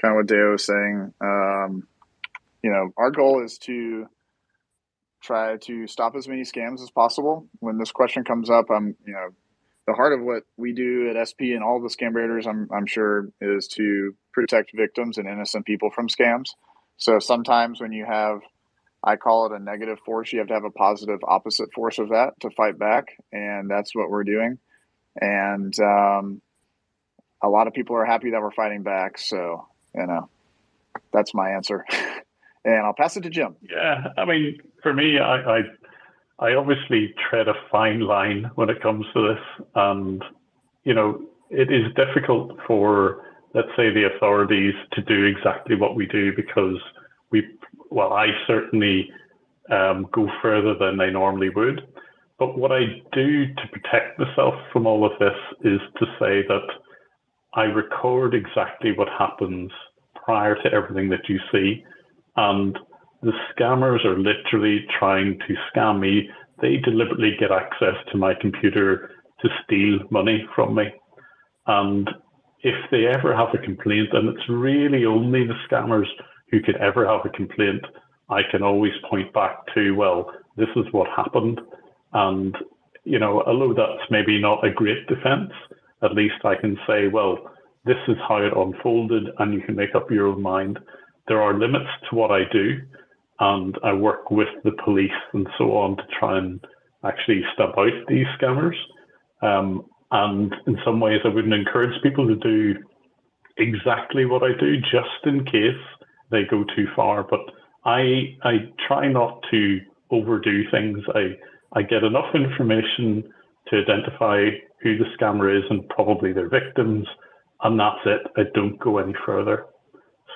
kind of what Deo was saying, our goal is to try to stop as many scams as possible. When this question comes up, the heart of what we do at SP and all the Scambaiters, I'm sure, is to protect victims and innocent people from scams. So sometimes when you have, I call it a negative force, you have to have a positive opposite force of that to fight back. And that's what we're doing. And a lot of people are happy that we're fighting back. So, that's my answer. And I'll pass it to Jim. Yeah, I mean, for me, I I obviously tread a fine line when it comes to this, and it is difficult for, let's say, the authorities to do exactly what we do because I certainly go further than they normally would. But what I do to protect myself from all of this is to say that I record exactly what happens prior to everything that you see. And the scammers are literally trying to scam me. They deliberately get access to my computer to steal money from me. And if they ever have a complaint, and it's really only the scammers who could ever have a complaint, I can always point back to, well, this is what happened. And, although that's maybe not a great defense, at least I can say, well, this is how it unfolded, and you can make up your own mind. There are limits to what I do, and I work with the police and so on to try and actually stamp out these scammers. And in some ways, I wouldn't encourage people to do exactly what I do, just in case they go too far. But I try not to overdo things. I get enough information to identify who the scammer is and probably their victims, and that's it. I don't go any further.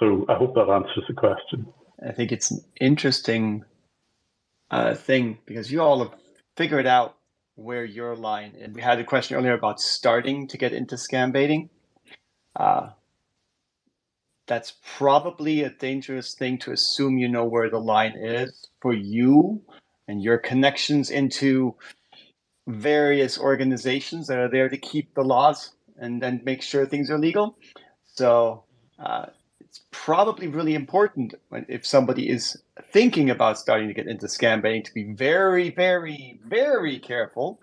So I hope that answers the question. I think it's an interesting thing because you all have figured out where your line is. We had a question earlier about starting to get into scam baiting. That's probably a dangerous thing to assume you know where the line is for you and your connections into various organizations that are there to keep the laws and then make sure things are legal. So it's probably really important if somebody is thinking about starting to get into scam baiting to be very, very, very careful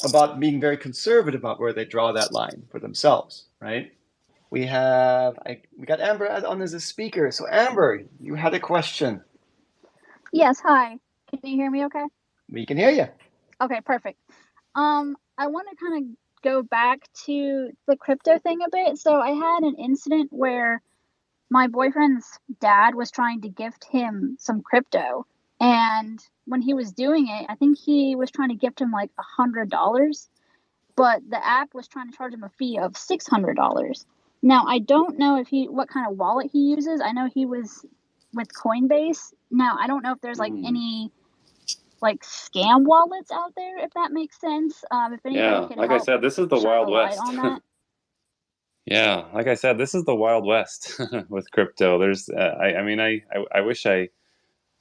about being very conservative about where they draw that line for themselves, right? We got Amber on as a speaker. So Amber, you had a question. Yes, hi. Can you hear me okay? We can hear you. Okay, perfect. I want to kind of go back to the crypto thing a bit. So I had an incident where my boyfriend's dad was trying to gift him some crypto. And when he was doing it, I think he was trying to gift him like $100, but the app was trying to charge him a fee of $600. Now, I don't know what kind of wallet he uses. I know he was with Coinbase. Now, I don't know if there's like any like scam wallets out there, if that makes sense. If anybody could like help I said, this is the shine Wild a light West. on that. Yeah, like I said, this is the Wild West with crypto. There's, I wish I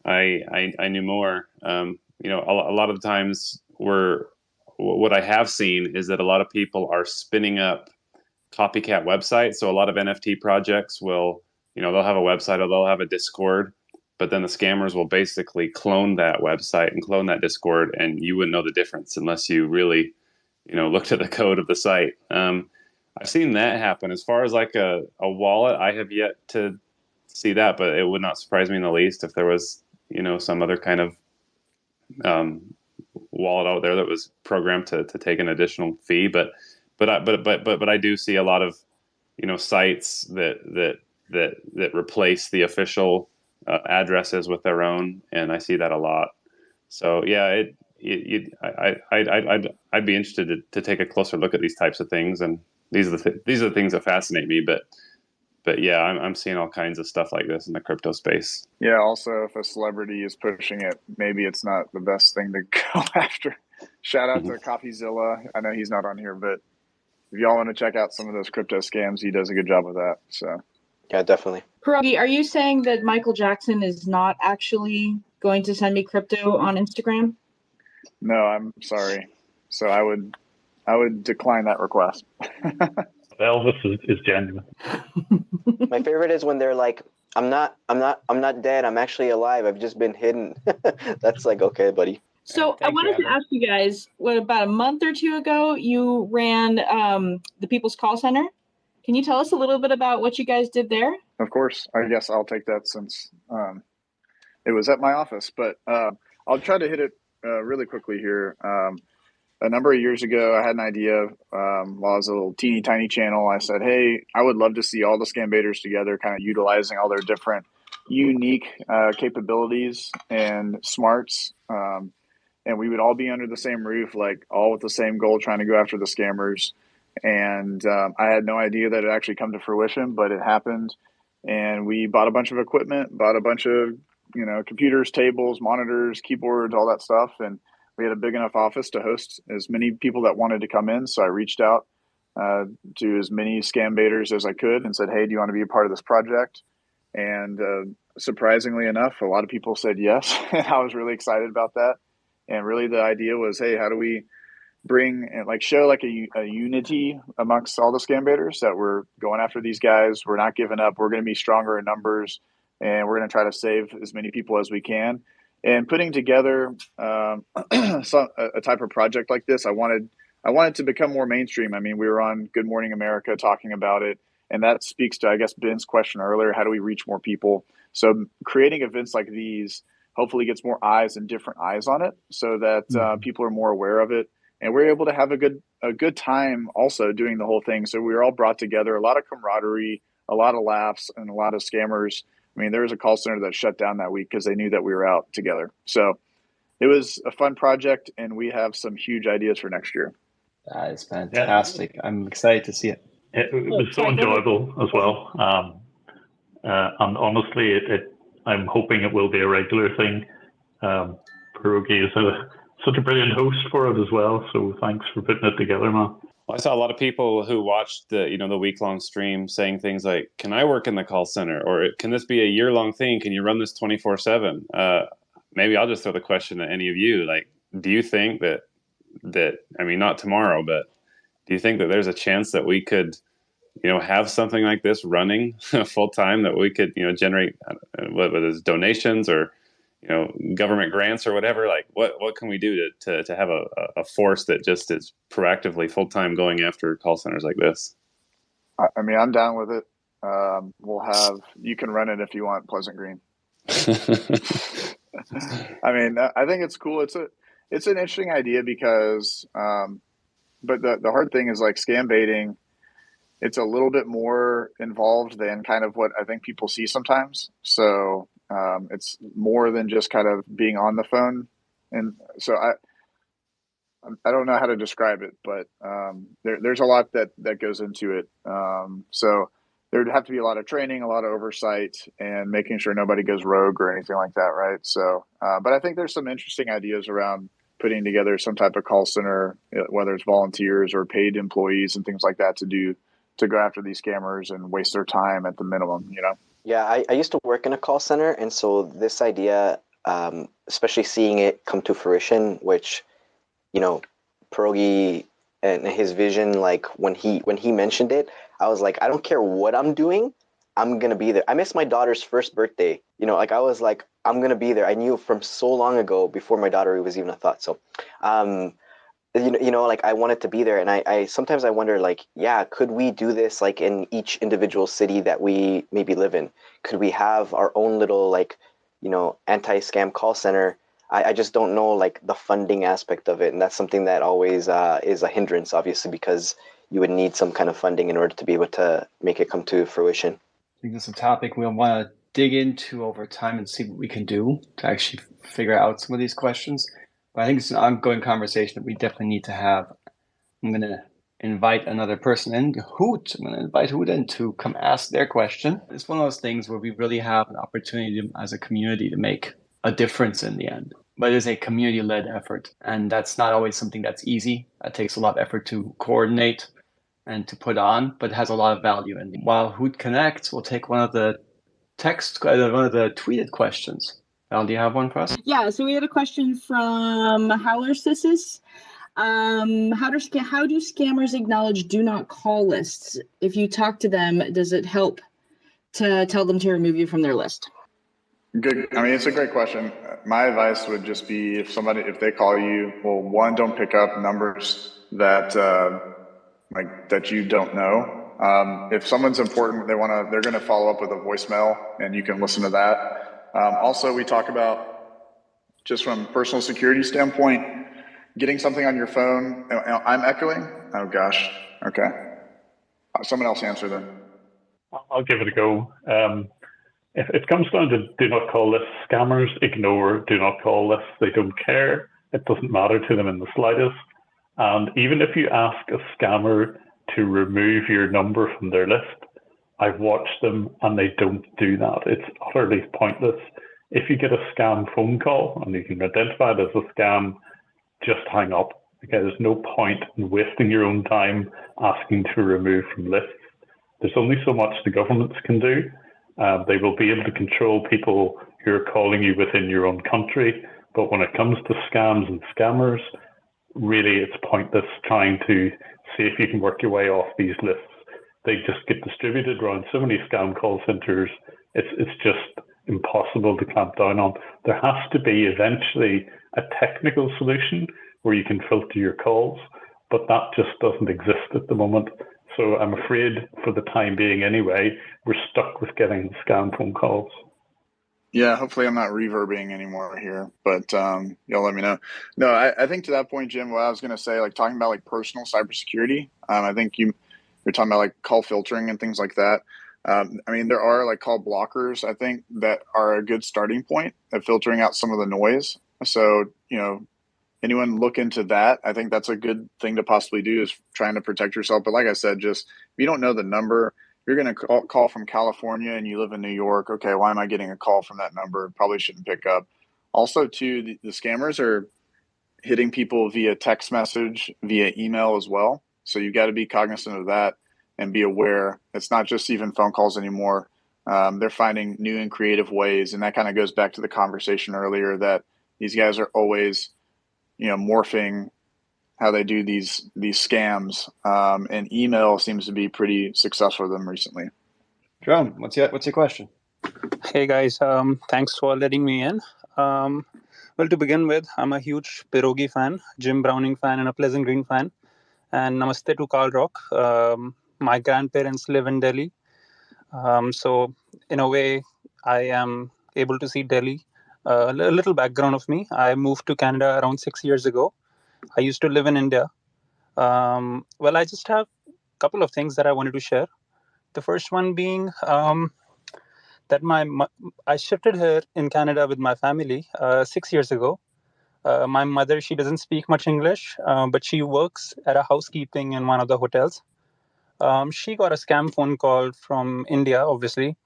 knew more. A lot of the times what I have seen is that a lot of people are spinning up copycat websites. So a lot of NFT projects will, they'll have a website or they'll have a Discord, but then the scammers will basically clone that website and clone that Discord, and you wouldn't know the difference unless you really, looked at the code of the site. I've seen that happen. As far as like a wallet, I have yet to see that, but it would not surprise me in the least if there was, some other kind of wallet out there that was programmed to take an additional fee. But I do see a lot of, sites that replace the official addresses with their own, and I see that a lot. So yeah, I'd be interested to take a closer look at these types of things, and these are the things that fascinate me. But yeah, I'm seeing all kinds of stuff like this in the crypto space. Yeah. Also, if a celebrity is pushing it, maybe it's not the best thing to go after. Shout out to CoffeeZilla. I know he's not on here, but if y'all want to check out some of those crypto scams, he does a good job with that. So Yeah, definitely. Pierogi, are you saying that Michael Jackson is not actually going to send me crypto on Instagram? No, I'm sorry. So I would decline that request. Elvis is genuine. My favorite is when they're like, I'm not dead. I'm actually alive. I've just been hidden. That's like, okay, buddy. So I wanted to ask you guys, about a month or two ago, you ran the People's Call Center. Can you tell us a little bit about what you guys did there? Of course. I guess I'll take that since it was at my office. But I'll try to hit it really quickly here. A number of years ago, I had an idea while I was a little teeny tiny channel. I said, hey, I would love to see all the Scambaiters together, kind of utilizing all their different unique capabilities and smarts. And we would all be under the same roof, like all with the same goal, trying to go after the scammers. And I had no idea that it actually come to fruition, but it happened. And we bought a bunch of equipment, bought a bunch of, computers, tables, monitors, keyboards, all that stuff. And we had a big enough office to host as many people that wanted to come in. So I reached out to as many scambaiters as I could and said, hey, do you want to be a part of this project? And surprisingly enough, a lot of people said yes. And I was really excited about that. And really the idea was, hey, how do we bring and show a unity amongst all the scambaiters, that we're going after these guys. We're not giving up. We're going to be stronger in numbers, and we're going to try to save as many people as we can. And putting together a type of project like this, I wanted to become more mainstream. I mean, we were on Good Morning America talking about it, and that speaks to, I guess, Ben's question earlier, how do we reach more people? So creating events like these hopefully gets more eyes and different eyes on it, so that people are more aware of it. And we're able to have a good time also doing the whole thing. So we were all brought together, a lot of camaraderie, a lot of laughs, and a lot of scammers. I mean, there was a call center that shut down that week because they knew that we were out together. So it was a fun project, and we have some huge ideas for next year. That is fantastic. I'm excited to see it. It was so enjoyable as well. And honestly, I'm hoping it will be a regular thing. Pierogi is such a brilliant host for it as well. So thanks for putting it together, man. Well, I saw a lot of people who watched the week-long stream saying things like, "Can I work in the call center?" Or "Can this be a year-long thing? Can you run this 24/7?" Maybe I'll just throw the question at any of you. Like, do you think that I mean, not tomorrow, but do you think that there's a chance that we could, have something like this running full time, that we could, generate whether it's donations or government grants or whatever? Like, what can we do to have a force that just is proactively full time going after call centers like this? I mean, I'm down with it. You can run it if you want, Pleasant Green. I mean, I think it's cool. It's an interesting idea because, but the hard thing is scam baiting. It's a little bit more involved than kind of what I think people see sometimes. So it's more than just kind of being on the phone. And so I don't know how to describe it, but there's a lot that goes into it. So there'd have to be a lot of training, a lot of oversight, and making sure nobody goes rogue or anything like that, right? So, but I think there's some interesting ideas around putting together some type of call center, whether it's volunteers or paid employees and things like that, to go after these scammers and waste their time at the minimum, Yeah, I used to work in a call center, and so this idea, especially seeing it come to fruition, which, Pierogi and his vision, like when he mentioned it, I was like, I don't care what I'm doing, I'm gonna be there. I missed my daughter's first birthday. I was like, I'm gonna be there. I knew from so long ago, before my daughter was even a thought. So, I wanted to be there, and I sometimes I wonder, could we do this in each individual city that we maybe live in? Could we have our own little anti-scam call center? I just don't know the funding aspect of it, and that's something that always is a hindrance, obviously, because you would need some kind of funding in order to be able to make it come to fruition. I think that's a topic we'll want to dig into over time and see what we can do to actually figure out some of these questions. But I think it's an ongoing conversation that we definitely need to have. I'm going to invite another person in, Hoot. I'm going to invite Hoot in to come ask their question. It's one of those things where we really have an opportunity as a community to make a difference in the end. But it is a community-led effort, and that's not always something that's easy. It takes a lot of effort to coordinate and to put on, but it has a lot of value. And while Hoot connects, we'll take one of the tweeted questions. Al, do you have one for us? Yeah, so we had a question from Howler Sissis. How do scammers acknowledge do not call lists? If you talk to them, does it help to tell them to remove you from their list? Good. I mean, it's a great question. My advice would just be if they call you, well, one, don't pick up numbers that that you don't know. If someone's important, they're going to follow up with a voicemail, and you can listen to that. Also, we talk about, just from a personal security standpoint, getting something on your phone. I'm echoing. Oh gosh. Okay. Someone else answer then. I'll give it a go. if it comes down to do not call lists, scammers ignore do not call lists. They don't care. It doesn't matter to them in the slightest. And even if you ask a scammer to remove your number from their list, I've watched them and they don't do that. It's utterly pointless. If you get a scam phone call and you can identify it as a scam, just hang up. Okay, there's no point in wasting your own time asking to remove from lists. There's only so much the governments can do. They will be able to control people who are calling you within your own country. But when it comes to scams and scammers, really it's pointless trying to see if you can work your way off these lists. They just get distributed around so many scam call centers. It's just impossible to clamp down on. There has to be eventually a technical solution where you can filter your calls, but that just doesn't exist at the moment. So I'm afraid for the time being anyway, we're stuck with getting scam phone calls. Yeah, hopefully I'm not reverbing anymore here, but y'all let me know. No, I think to that point, Jim, what I was going to say, like talking about like personal cybersecurity, I think you're talking about like call filtering and things like that. I mean, there are like call blockers, I think, that are a good starting point at filtering out some of the noise. So, anyone look into that. I think that's a good thing to possibly do, is trying to protect yourself. But like I said, just if you don't know the number, you're going to call from California and you live in New York. Okay, why am I getting a call from that number? Probably shouldn't pick up. Also, too, the scammers are hitting people via text message, via email as well. So you got to be cognizant of that and be aware. It's not just even phone calls anymore. They're finding new and creative ways. And that kind of goes back to the conversation earlier that these guys are always, morphing how they do these scams. And email seems to be pretty successful for them recently. Jerome, what's your question? Hey guys, thanks for letting me in. Well, to begin with, I'm a huge Pierogi fan, Jim Browning fan, and a Pleasant Green fan. And namaste to Carl Rock. My grandparents live in Delhi. So in a way, I am able to see Delhi. A little background of me. I moved to Canada around 6 years ago. I used to live in India. Well, I just have a couple of things that I wanted to share. The first one being that I shifted here in Canada with my family 6 years ago. My mother, she doesn't speak much English, but she works at a housekeeping in one of the hotels. She got a scam phone call from India, obviously.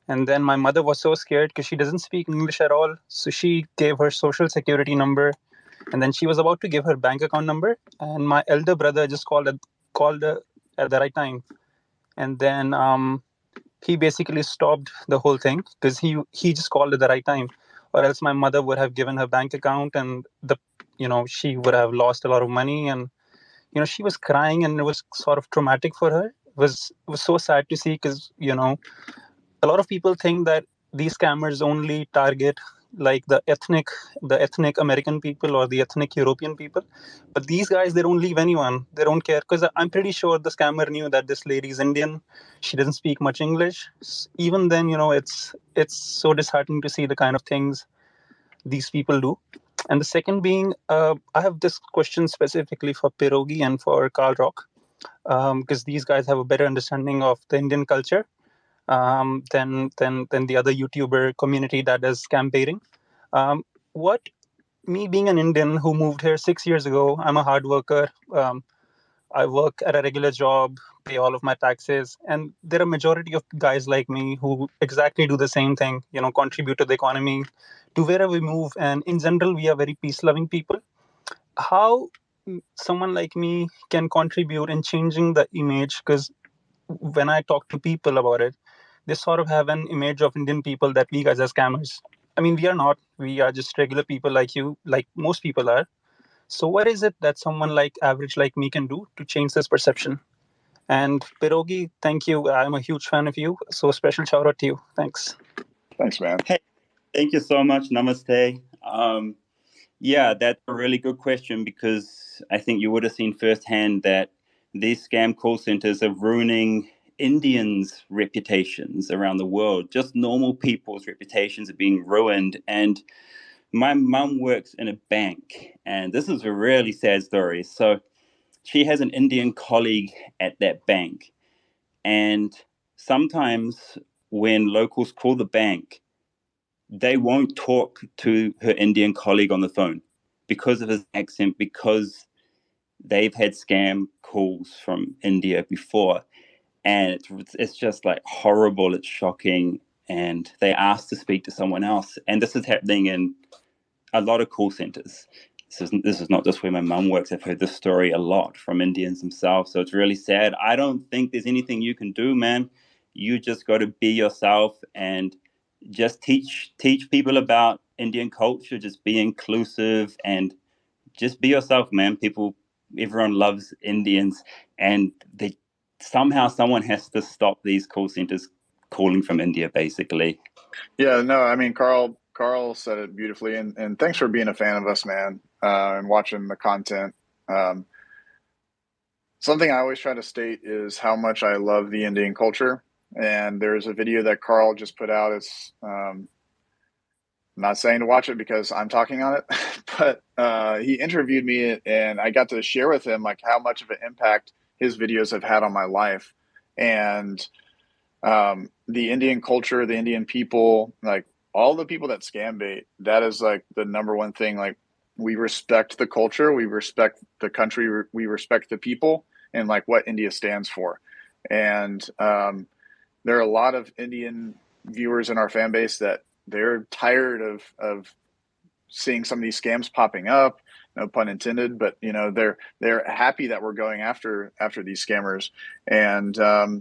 And then my mother was so scared because she doesn't speak English at all. So she gave her social security number. And then she was about to give her bank account number. And my elder brother just called her at the right time. And then he basically stopped the whole thing because he just called at the right time, or else my mother would have given her bank account and she would have lost a lot of money. And she was crying and it was sort of traumatic for her. It was so sad to see because a lot of people think that these scammers only target like the ethnic American people or the ethnic European people, but these guys, they don't leave anyone. They don't care, because I'm pretty sure the scammer knew that this lady is Indian. She doesn't speak much English. Even then, it's so disheartening to see the kind of things these people do. And the second being, I have this question specifically for Pierogi and for Carl Rock, because these guys have a better understanding of the Indian culture than the other YouTuber community that does scambaiting. What me being an Indian who moved here 6 years ago, I'm a hard worker. I work at a regular job, pay all of my taxes, and there are a majority of guys like me who exactly do the same thing. Contribute to the economy, to wherever we move, and in general, we are very peace-loving people. How someone like me can contribute in changing the image? Because when I talk to people about it, they sort of have an image of Indian people that we guys are scammers. I mean, we are not. We are just regular people like you, like most people are. So what is it that someone average like me can do to change this perception? And Pierogi, thank you. I'm a huge fan of you. So special shout out to you. Thanks. Thanks, man. Hey, thank you so much. Namaste. Yeah, that's a really good question, because I think you would have seen firsthand that these scam call centers are ruining Indians' reputations around the world. Just normal people's reputations are being ruined. And my mum works in a bank, and this is a really sad story. So she has an Indian colleague at that bank, and sometimes when locals call the bank, they won't talk to her Indian colleague on the phone because of his accent, because they've had scam calls from India before. And it's just like horrible. It's shocking. And they asked to speak to someone else. And this is happening in a lot of call centers. This is not just where my mum works. I've heard this story a lot from Indians themselves. So it's really sad. I don't think there's anything you can do, man. You just got to be yourself and just teach people about Indian culture. Just be inclusive and just be yourself, man. Everyone loves Indians, and someone has to stop these call centers calling from India, basically. Yeah, no, I mean, Carl said it beautifully, and thanks for being a fan of us, man, and watching the content. Something I always try to state is how much I love the Indian culture. And there's a video that Carl just put out. It's I'm not saying to watch it because I'm talking on it, but he interviewed me, and I got to share with him like how much of an impact his videos have had on my life. And the Indian culture, the Indian people, like all the people that scam bait, that is like the number one thing. Like, we respect the culture, we respect the country, we respect the people, and like what India stands for. And there are a lot of Indian viewers in our fan base that they're tired of seeing some of these scams popping up, no pun intended, but they're happy that we're going after these scammers. And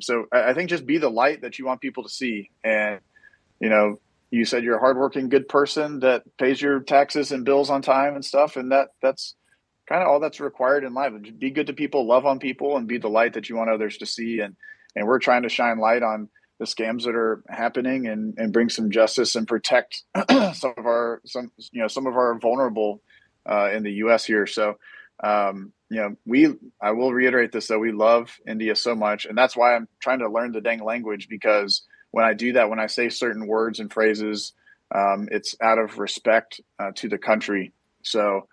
so I think just be the light that you want people to see. And you said you're a hardworking, good person that pays your taxes and bills on time and stuff, and that's kind of all that's required in life. Just be good to people, love on people, and be the light that you want others to see. And we're trying to shine light on the scams that are happening and bring some justice and protect some of our vulnerable in the U.S. here. So I will reiterate this, though, we love India so much, and that's why I'm trying to learn the dang language, because when I do that, when I say certain words and phrases, it's out of respect to the country. So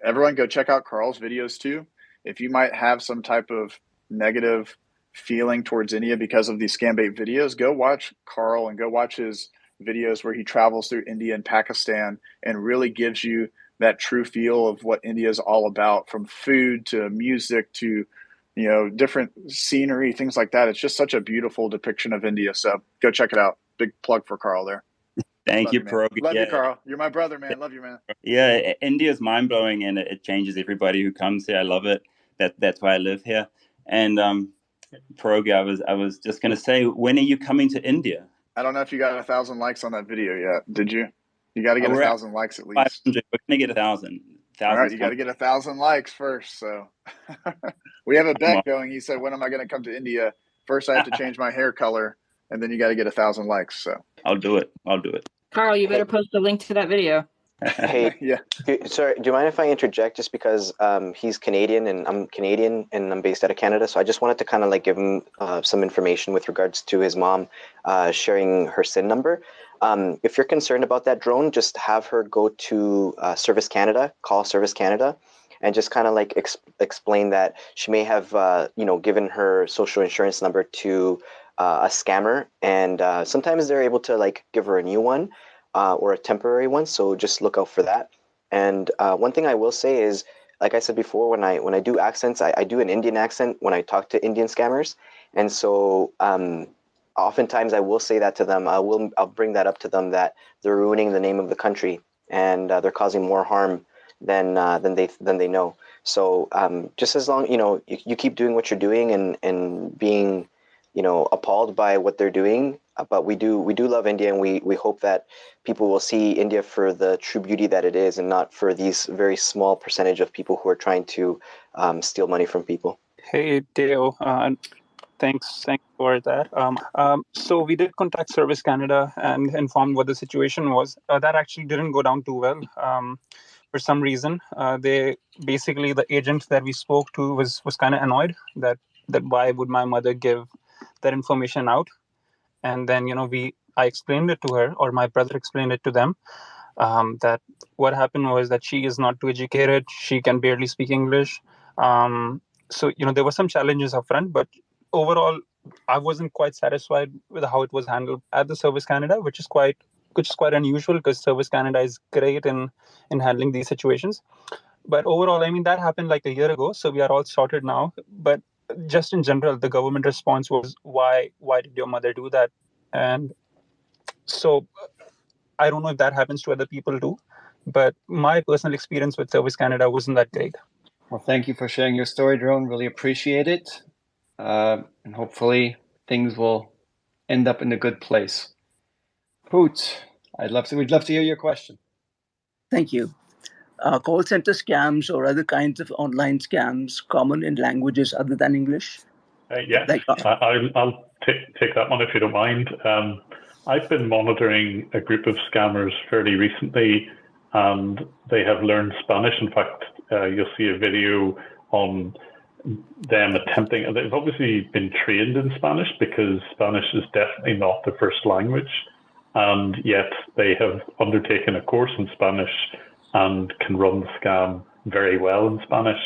everyone go check out Carl's videos too. If you might have some type of negative feeling towards India because of these scam bait videos, go watch Carl and go watch his videos where he travels through India and Pakistan and really gives you that true feel of what India is all about, from food to music to different scenery, things like that. It's just such a beautiful depiction of India. So go check it out. Big plug for Carl there. Thank you, Pro. Love you, Carl. You're my brother, man. Love you, man. Yeah, India is mind blowing, and it changes everybody who comes here. I love it. That's why I live here. And Pierogi, I was just gonna say, when are you coming to India? I don't know if you got 1,000 likes on that video yet. Did you? You got to get 1,000 likes at least. 500. We're gonna get 1,000. All right, you got to get 1,000 likes first. So we have a bet going. He said, "When am I going to come to India? First, I have to change my hair color, and then you got to get 1,000 likes." So I'll do it. Carl, you better post a link to that video. Hey, yeah. Sorry, do you mind if I interject, just because he's Canadian and I'm Canadian and I'm based out of Canada? So I just wanted to kind of like give him some information with regards to his mom sharing her SIN number. If you're concerned about that, Drone, just have her go to Service Canada, call Service Canada, and just kind of like explain that she may have given her social insurance number to a scammer, and sometimes they're able to like give her a new one. Or a temporary one, so just look out for that. And one thing I will say is, like I said before, when I do accents, I do an Indian accent when I talk to Indian scammers, and so oftentimes I will say that to them. I'll bring that up to them, that they're ruining the name of the country and they're causing more harm than they know. So just as long you keep doing what you're doing and being appalled by what they're doing. But we do love India, and we hope that people will see India for the true beauty that it is, and not for these very small percentage of people who are trying to steal money from people. Hey, Deo. Thanks for that. So we did contact Service Canada and informed what the situation was. That actually didn't go down too well. For some reason, the agent that we spoke to was kind of annoyed that why would my mother give that information out. And then, I explained it to her, or my brother explained it to them, that what happened was that she is not too educated. She can barely speak English. So, there were some challenges up front, but overall, I wasn't quite satisfied with how it was handled at the Service Canada, which is quite unusual because Service Canada is great in handling these situations. But overall, I mean, that happened like a year ago, so we are all sorted now. But just in general, the government response was, why did your mother do that? And so I don't know if that happens to other people too, but my personal experience with Service Canada wasn't that great. Well, thank you for sharing your story, Drone. Really appreciate it. And hopefully things will end up in a good place. Hoot, we'd love to hear your question. Thank you. Call center scams or other kinds of online scams common in languages other than English? Yeah, I'll take that one if you don't mind. I've been monitoring a group of scammers fairly recently, and they have learned Spanish. In fact, you'll see a video on them attempting. They've obviously been trained in Spanish because Spanish is definitely not their first language, and yet they have undertaken a course in Spanish and can run the scam very well in Spanish.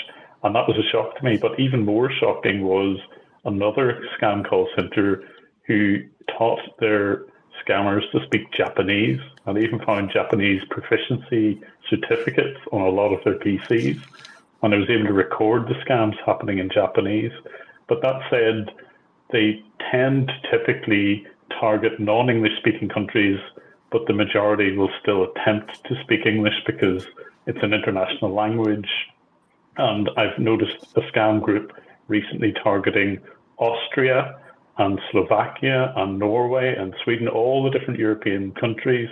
And that was a shock to me. But even more shocking was another scam call center who taught their scammers to speak Japanese, and even found Japanese proficiency certificates on a lot of their PCs. And I was able to record the scams happening in Japanese. But that said, they tend to typically target non-English speaking countries, but the majority will still attempt to speak English because it's an international language. And I've noticed a scam group recently targeting Austria and Slovakia and Norway and Sweden, all the different European countries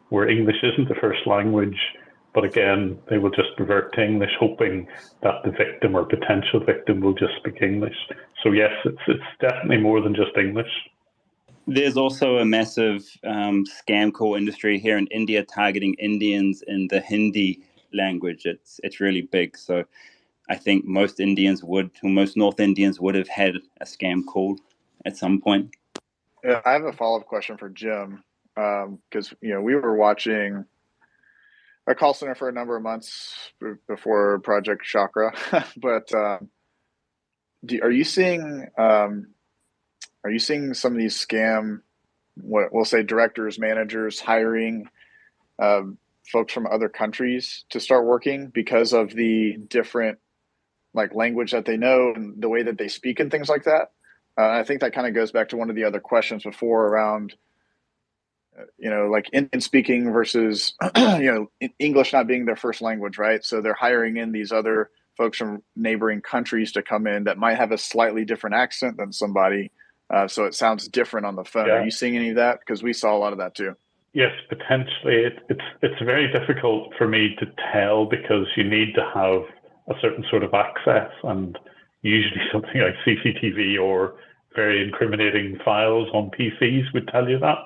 where English isn't the first language. But again, they will just revert to English, hoping that the victim or potential victim will just speak English. So yes, it's definitely more than just English. There's also a massive scam call industry here in India targeting Indians in the Hindi language. It's really big. So I think most North Indians would have had a scam call at some point. Yeah, I have a follow-up question for Jim, because we were watching a call center for a number of months before Project Chakra, but are you seeing some of these scam, what we'll say, directors, managers hiring folks from other countries to start working because of the different language that they know and the way that they speak and things like that? I think that kind of goes back to one of the other questions before around Indian speaking versus English not being their first language, right? So they're hiring in these other folks from neighboring countries to come in that might have a slightly different accent than somebody, so it sounds different on the phone. Yeah. Are you seeing any of that? Because we saw a lot of that too. Yes, potentially. It's very difficult for me to tell because you need to have a certain sort of access, and usually something like CCTV or very incriminating files on PCs would tell you that.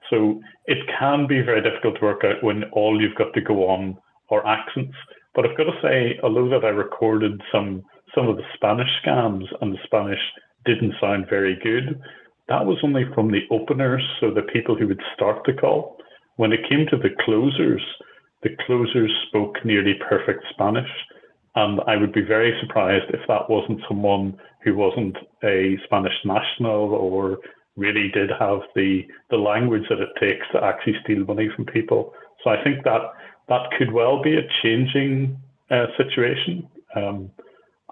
So it can be very difficult to work out when all you've got to go on are accents. But I've got to say, although that I recorded some of the Spanish scams and the Spanish didn't sound very good, that was only from the openers, so the people who would start the call. When it came to the closers spoke nearly perfect Spanish. And I would be very surprised if that wasn't someone who wasn't a Spanish national or really did have the language that it takes to actually steal money from people. So I think that could well be a changing situation. As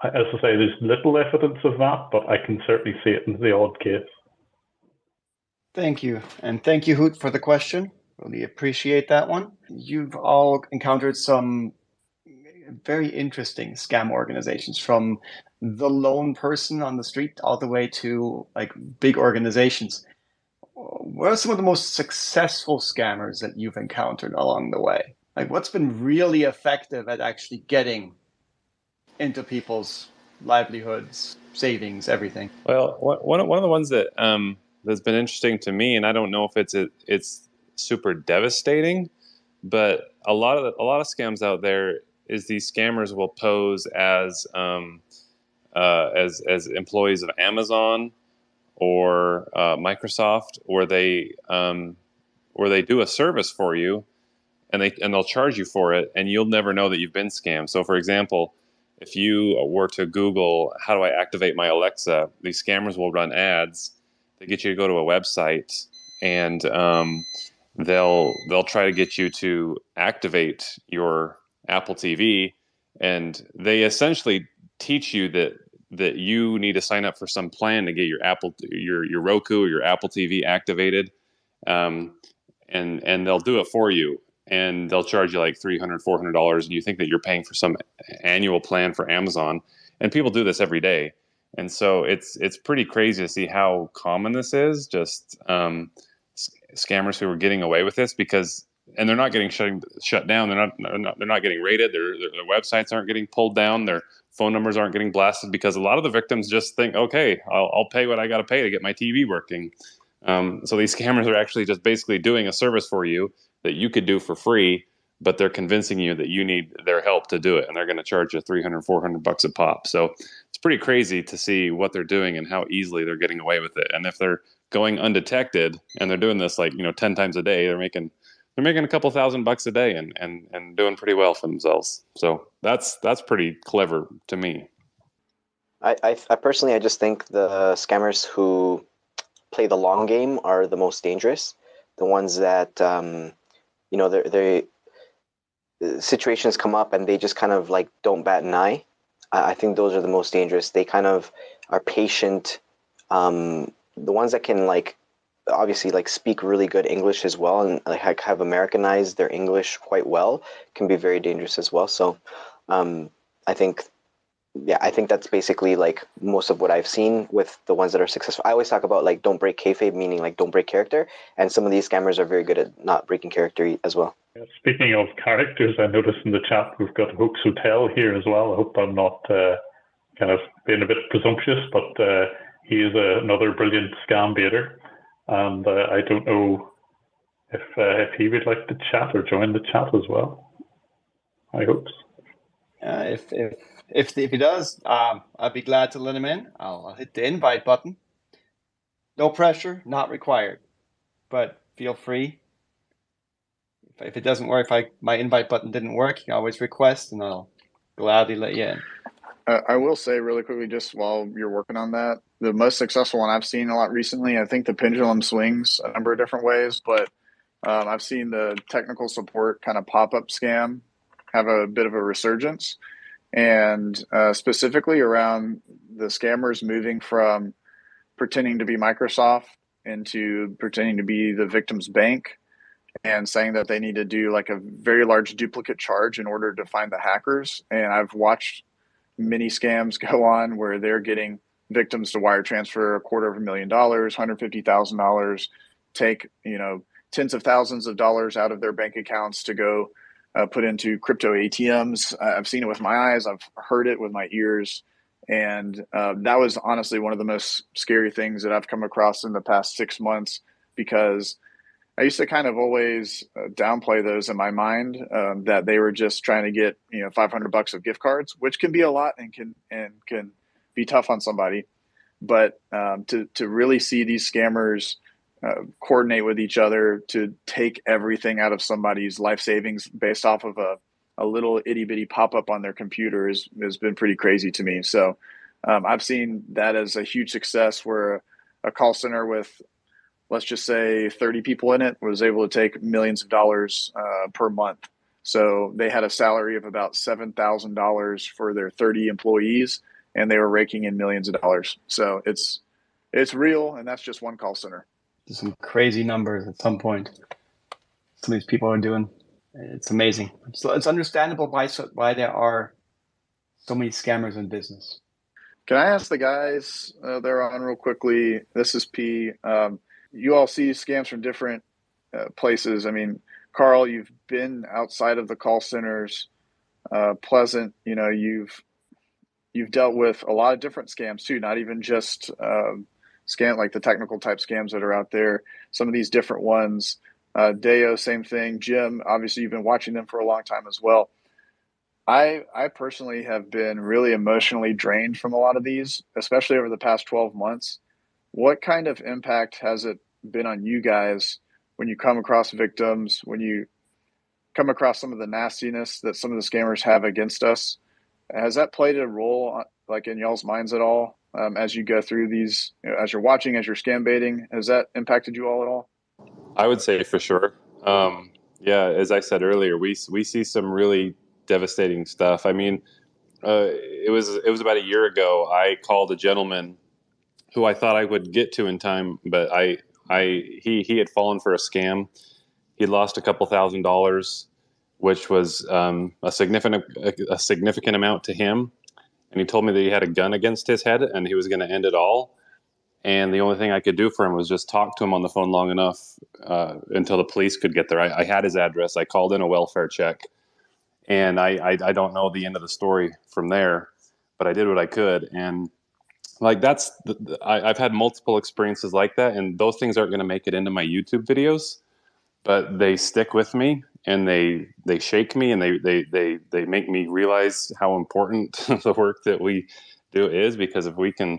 I say, there's little evidence of that, but I can certainly see it in the odd case. Thank you. And thank you, Hoot, for the question. Really appreciate that one. You've all encountered some very interesting scam organizations, from the lone person on the street all the way to big organizations. What are some of the most successful scammers that you've encountered along the way? What's been really effective at actually getting into people's livelihoods, savings, everything? Well, one of the ones that that's been interesting to me, and I don't know if it's super devastating, but a lot of scams out there is these scammers will pose as employees of Amazon or Microsoft, where they do a service for you, and they'll charge you for it, and you'll never know that you've been scammed. So, for example, if you were to Google, how do I activate my Alexa, these scammers will run ads. They get you to go to a website, and they'll try to get you to activate your Apple TV, and they essentially teach you that you need to sign up for some plan to get your Roku or your Apple TV activated, and they'll do it for you, and they'll charge you like $300-$400, and you think that you're paying for some annual plan for Amazon, and people do this every day, and so it's pretty crazy to see how common this is. Just scammers who are getting away with this and they're not getting shut down. They're not getting raided. Their websites aren't getting pulled down. Their phone numbers aren't getting blasted because a lot of the victims just think, okay, I'll pay what I got to pay to get my TV working. So these scammers are actually just basically doing a service for you that you could do for free, but they're convincing you that you need their help to do it, and they're going to charge you $300-$400 a pop. So it's pretty crazy to see what they're doing and how easily they're getting away with it. And if they're going undetected and they're doing this 10 times a day, they're making a couple $1,000 a day and doing pretty well for themselves. So that's pretty clever to me. I personally, I just think the scammers who play the long game are the most dangerous. The ones that, they situations come up and they just kind of like don't bat an eye. I think those are the most dangerous. They kind of are patient. The ones that can obviously speak really good English as well and have Americanized their English quite well can be very dangerous as well. So I think that's basically most of what I've seen with the ones that are successful. I always talk about don't break kayfabe, meaning don't break character, and some of these scammers are very good at not breaking character as well. Speaking of characters, I noticed in the chat we've got Hoax Hotel here as well. I hope I'm not kind of being a bit presumptuous, but he is another brilliant scam baiter, and I don't know if he would like to chat or join the chat as well. I hope. If he does, I'd be glad to let him in. I'll hit the invite button. No pressure, not required, but feel free. If it doesn't work, if my invite button didn't work, you can always request, and I'll gladly let you in. I will say really quickly, just while you're working on that, the most successful one I've seen a lot recently, I think the pendulum swings a number of different ways, but I've seen the technical support kind of pop-up scam have a bit of a resurgence. And specifically around the scammers moving from pretending to be Microsoft into pretending to be the victim's bank and saying that they need to do a very large duplicate charge in order to find the hackers. And I've watched many scams go on where they're getting victims to wire transfer $250,000, $150,000, take tens of thousands of dollars out of their bank accounts to go put into crypto ATMs. I've seen it with my eyes. I've heard it with my ears. And that was honestly one of the most scary things that I've come across in the past 6 months, because I used to kind of always downplay those in my mind, that they were just trying to get $500 of gift cards, which can be a lot and can be tough on somebody. But to really see these scammers coordinate with each other to take everything out of somebody's life savings based off of a little itty bitty pop up on their computer has been pretty crazy to me. So I've seen that as a huge success, where a call center with, let's just say 30 people in it, was able to take millions of dollars per month. So they had a salary of about $7,000 for their 30 employees, and they were raking in millions of dollars. So it's real, and that's just one call center. Some crazy numbers at some point. Some of these people are doing. It's amazing. So it's understandable why there are so many scammers in business. Can I ask the guys there on real quickly? This is P. You all see scams from different places. I mean, Carl, you've been outside of the call centers. Pleasant, you've dealt with a lot of different scams too, not even just scam like the technical type scams that are out there. Some of these different ones. Deo, same thing. Jim, obviously you've been watching them for a long time as well. I personally have been really emotionally drained from a lot of these, especially over the past 12 months. What kind of impact has it been on you guys when you come across victims, when you come across some of the nastiness that some of the scammers have against us? Has that played a role like in y'all's minds at all as you go through these, as you're watching, as you're scam baiting? Has that impacted you all at all? I would say for sure. Yeah, as I said earlier, we see some really devastating stuff. I mean, it was about a year ago. I called a gentleman who I thought I would get to in time, but he had fallen for a scam. He'd lost a couple $1,000s, which was a significant amount to him. And he told me that he had a gun against his head and he was going to end it all. And the only thing I could do for him was just talk to him on the phone long enough until the police could get there. I had his address. I called in a welfare check, and I don't know the end of the story from there, but I did what I could. And like I've had multiple experiences like that, and those things aren't going to make it into my YouTube videos, but they stick with me and they shake me and they make me realize how important the work that we do is, because if we can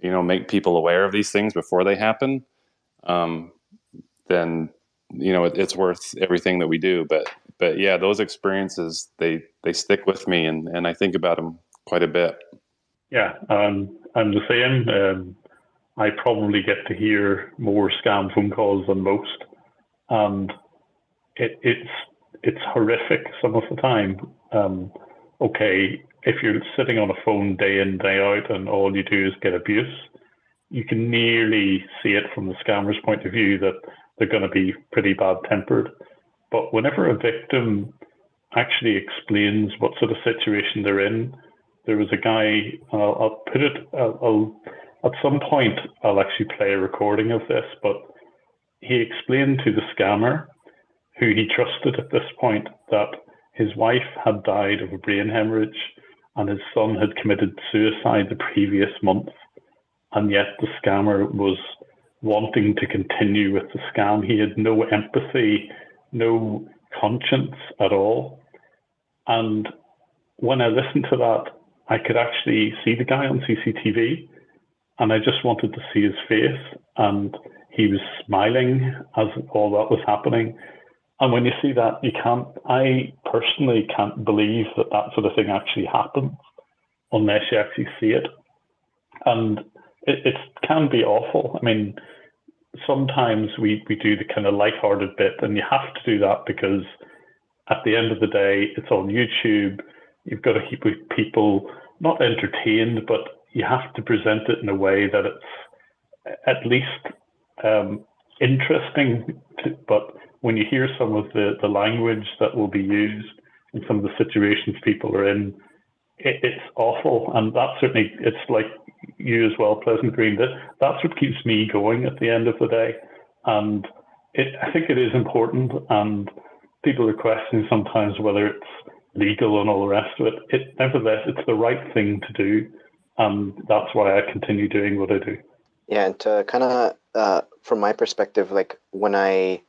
make people aware of these things before they happen, then it's worth everything that we do. But yeah, those experiences they stick with me, and I think about them quite a bit. Yeah, I'm the same. I probably get to hear more scam phone calls than most, and it's horrific some of the time. Okay, if you're sitting on a phone day in, day out, and all you do is get abuse, you can nearly see it from the scammer's point of view that they're going to be pretty bad-tempered. But whenever a victim actually explains what sort of situation they're in, there was a guy, at some point, I'll actually play a recording of this, but he explained to the scammer, who he trusted at this point, that his wife had died of a brain hemorrhage and his son had committed suicide the previous month. And yet the scammer was wanting to continue with the scam. He had no empathy, no conscience at all. And when I listened to that, I could actually see the guy on CCTV, and I just wanted to see his face, and he was smiling as all that was happening. And when you see that, I personally can't believe that sort of thing actually happens unless you actually see it. And it can be awful. I mean, sometimes we do the kind of lighthearted bit, and you have to do that because at the end of the day, it's on YouTube. You've got to keep people not entertained, but you have to present it in a way that it's at least interesting. But when you hear some of the language that will be used and some of the situations people are in, it's awful. And that certainly, it's like you as well, Pleasant Green, that's what keeps me going at the end of the day. And I think it is important, and people are questioning sometimes whether it's legal and all the rest of it. Nevertheless, it's the right thing to do, and that's why I continue doing what I do. Yeah, and to kind of, from my perspective, like when I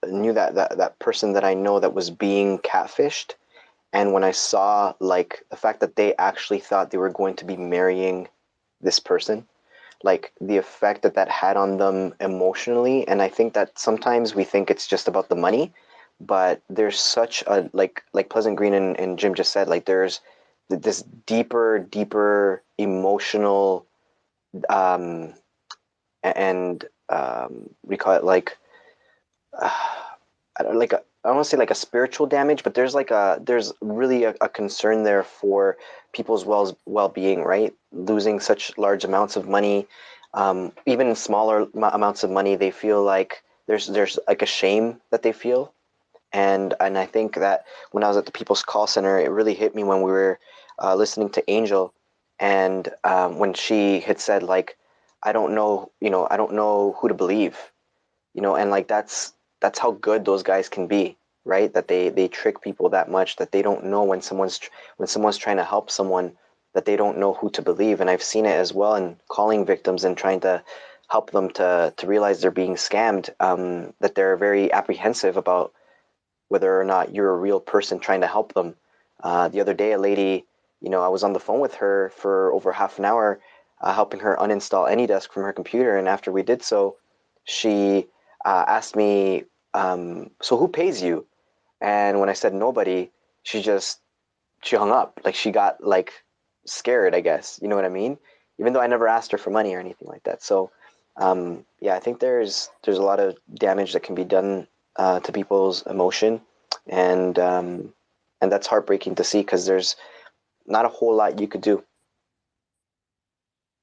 knew that person that I know that was being catfished, and when I saw like the fact that they actually thought they were going to be marrying this person, like the effect that had on them emotionally. And I think that sometimes we think it's just about the money, but there's such a, like Pleasant Green and Jim just said, like there's this deeper emotional we call it like I don't want to say like a spiritual damage, but there's really a concern there for people's well-being, right? Losing such large amounts of money, even smaller amounts of money, they feel like there's like a shame that they feel. And I think that when I was at the People's Call Center, it really hit me when we were listening to Angel, and when she had said like, I don't know who to believe, and like that's how good those guys can be, right? That they trick people that much that they don't know when someone's trying to help someone, that they don't know who to believe. And I've seen it as well in calling victims and trying to help them to realize they're being scammed, that they're very apprehensive about whether or not you're a real person trying to help them. The other day, a lady, I was on the phone with her for over half an hour, helping her uninstall AnyDesk from her computer. And after we did so, she asked me, so who pays you? And when I said nobody, she just she hung up. Like she got like scared, I guess. You know what I mean? Even though I never asked her for money or anything like that. So yeah, I think there's a lot of damage that can be done to people's emotion, and that's heartbreaking to see because there's not a whole lot you could do.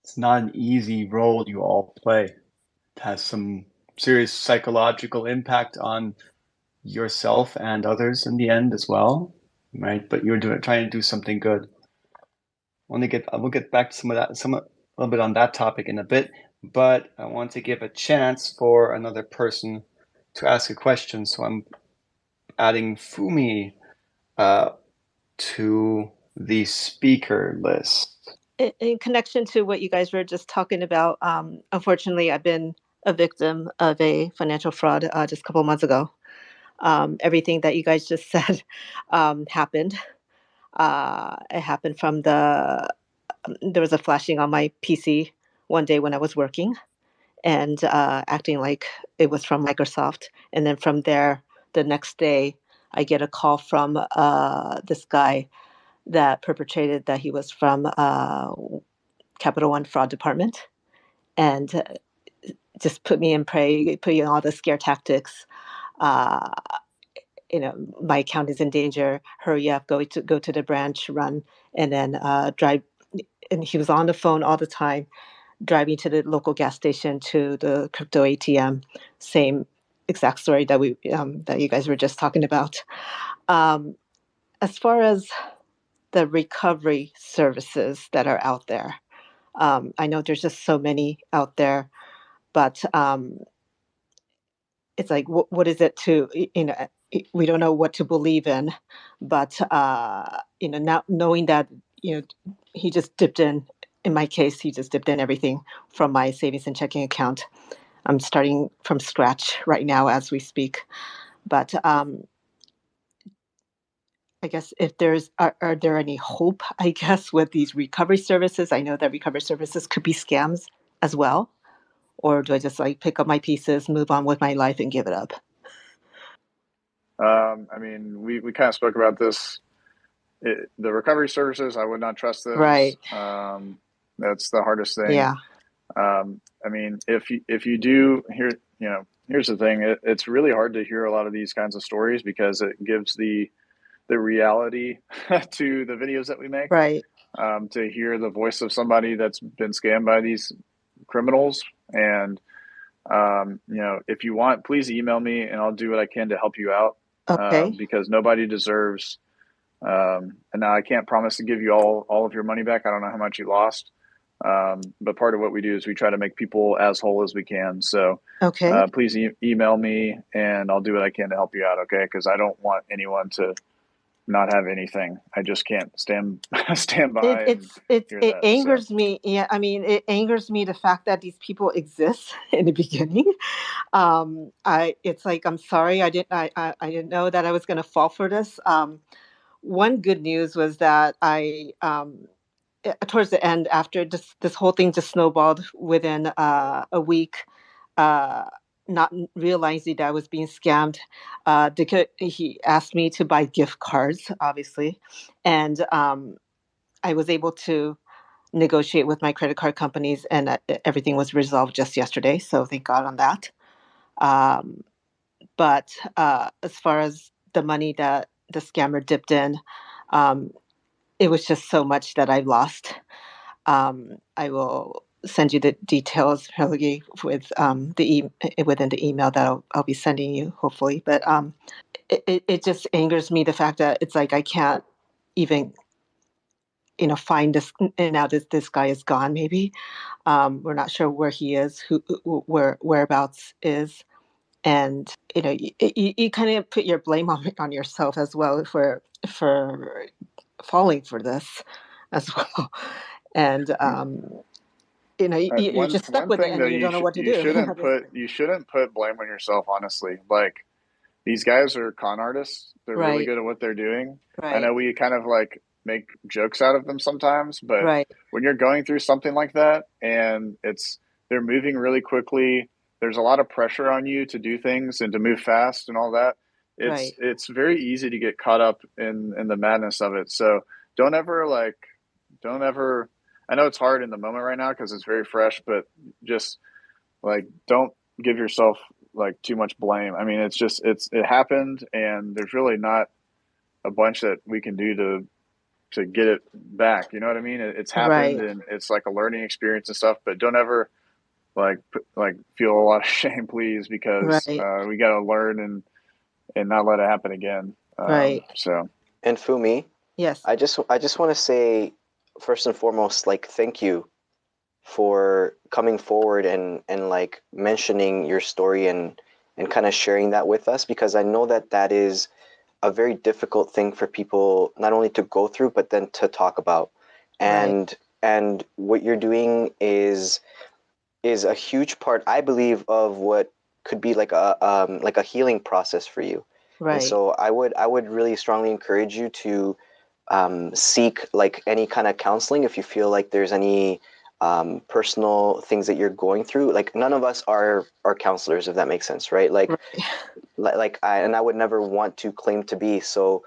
It's not an easy role you all play. It has some serious psychological impact on yourself and others in the end as well, right? But you're trying to do something good. We'll get back to a little bit on that topic in a bit, but I want to give a chance for another person to ask a question. So I'm adding Fumi to the speaker list. In connection to what you guys were just talking about, unfortunately, I've been a victim of a financial fraud just a couple of months ago. Everything that you guys just said happened. It happened from there was a flashing on my PC one day when I was working and acting like it was from Microsoft. And then from there, the next day, I get a call from this guy that perpetrated that he was from Capital One Fraud Department, and just put me in all the scare tactics. Uh, my account is in danger. Hurry up, go to the branch, run, and then drive. And he was on the phone all the time, driving to the local gas station to the crypto ATM. Same exact story that that you guys were just talking about. As far as the recovery services that are out there, I know there's just so many out there, but it's like, what is it to, we don't know what to believe in, but, now knowing that, he just dipped in my case, he just dipped in everything from my savings and checking account. I'm starting from scratch right now as we speak. But I guess if are there any hope, I guess, with these recovery services? I know that recovery services could be scams as well. Or do I just like pick up my pieces, move on with my life and give it up? I mean, we kind of spoke about this. The recovery services, I would not trust those. Right. That's the hardest thing. Yeah. I mean, if you do here's the thing. It's really hard to hear a lot of these kinds of stories because it gives the reality to the videos that we make. Right. To hear the voice of somebody that's been scammed by these criminals. And, if you want, please email me and I'll do what I can to help you out. Okay. Because nobody deserves, and now I can't promise to give you all of your money back. I don't know how much you lost. But part of what we do is we try to make people as whole as we can. So Okay. please email me and I'll do what I can to help you out. Okay. Cause I don't want anyone to not have anything. I just can't stand by. It angers me. Yeah, I mean, it angers me the fact that these people exist in the beginning. It's like, I'm sorry, I didn't know that I was going to fall for this. One good news was that towards the end, after this whole thing just snowballed within a week, uh, not realizing that I was being scammed. He asked me to buy gift cards, obviously, and I was able to negotiate with my credit card companies, and everything was resolved just yesterday. So thank God on that. But as far as the money that the scammer dipped in, it was just so much that I lost. I will send you the details, Helgi, with within the email that I'll be sending you, hopefully. But it just angers me the fact that it's like I can't even find this, and now this guy is gone. Maybe we're not sure where he is, whereabouts is, and you kind of put your blame on yourself as well for falling for this as well, and you're just stuck with it, and you don't know what to do. You shouldn't put blame on yourself. Honestly, like these guys are con artists. They're really Right. good at what they're doing. I Right. know we kind of like make jokes out of them sometimes, but Right. when you're going through something like that and they're moving really quickly, there's a lot of pressure on you to do things and to move fast and all that. it's very easy to get caught up in the madness of it. So don't ever I know it's hard in the moment right now because it's very fresh, but just like don't give yourself like too much blame. I mean, it happened, and there's really not a bunch that we can do to get it back. You know what I mean? It's happened, and it's like a learning experience and stuff. But don't ever like feel a lot of shame, please, because we got to learn and not let it happen again. So. And Fumi, yes, I just want to say, first and foremost, like, thank you for coming forward and like mentioning your story and kind of sharing that with us, because I know that is a very difficult thing for people not only to go through but then to talk about. And what you're doing is a huge part, I believe, of what could be like a healing process for you. And so I would really strongly encourage you to seek like any kind of counseling if you feel like there's any personal things that you're going through. Like, none of us are counselors, if that makes sense, right? Like I would never want to claim to be. So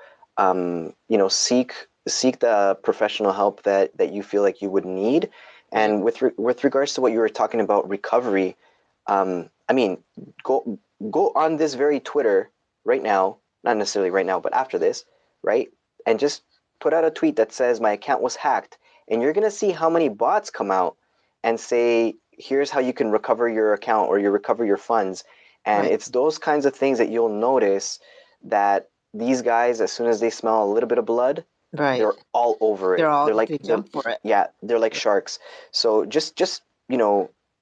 seek the professional help that you feel like you would need. And with regards to what you were talking about, recovery, I mean, go on this very Twitter right now, not necessarily right now, but after this, right? And just put out a tweet that says my account was hacked, and you're going to see how many bots come out and say, here's how you can recover your account or you recover your funds. And it's those kinds of things that you'll notice that these guys, as soon as they smell a little bit of blood, they're all over it. They jump for it. Yeah, they're like sharks. So just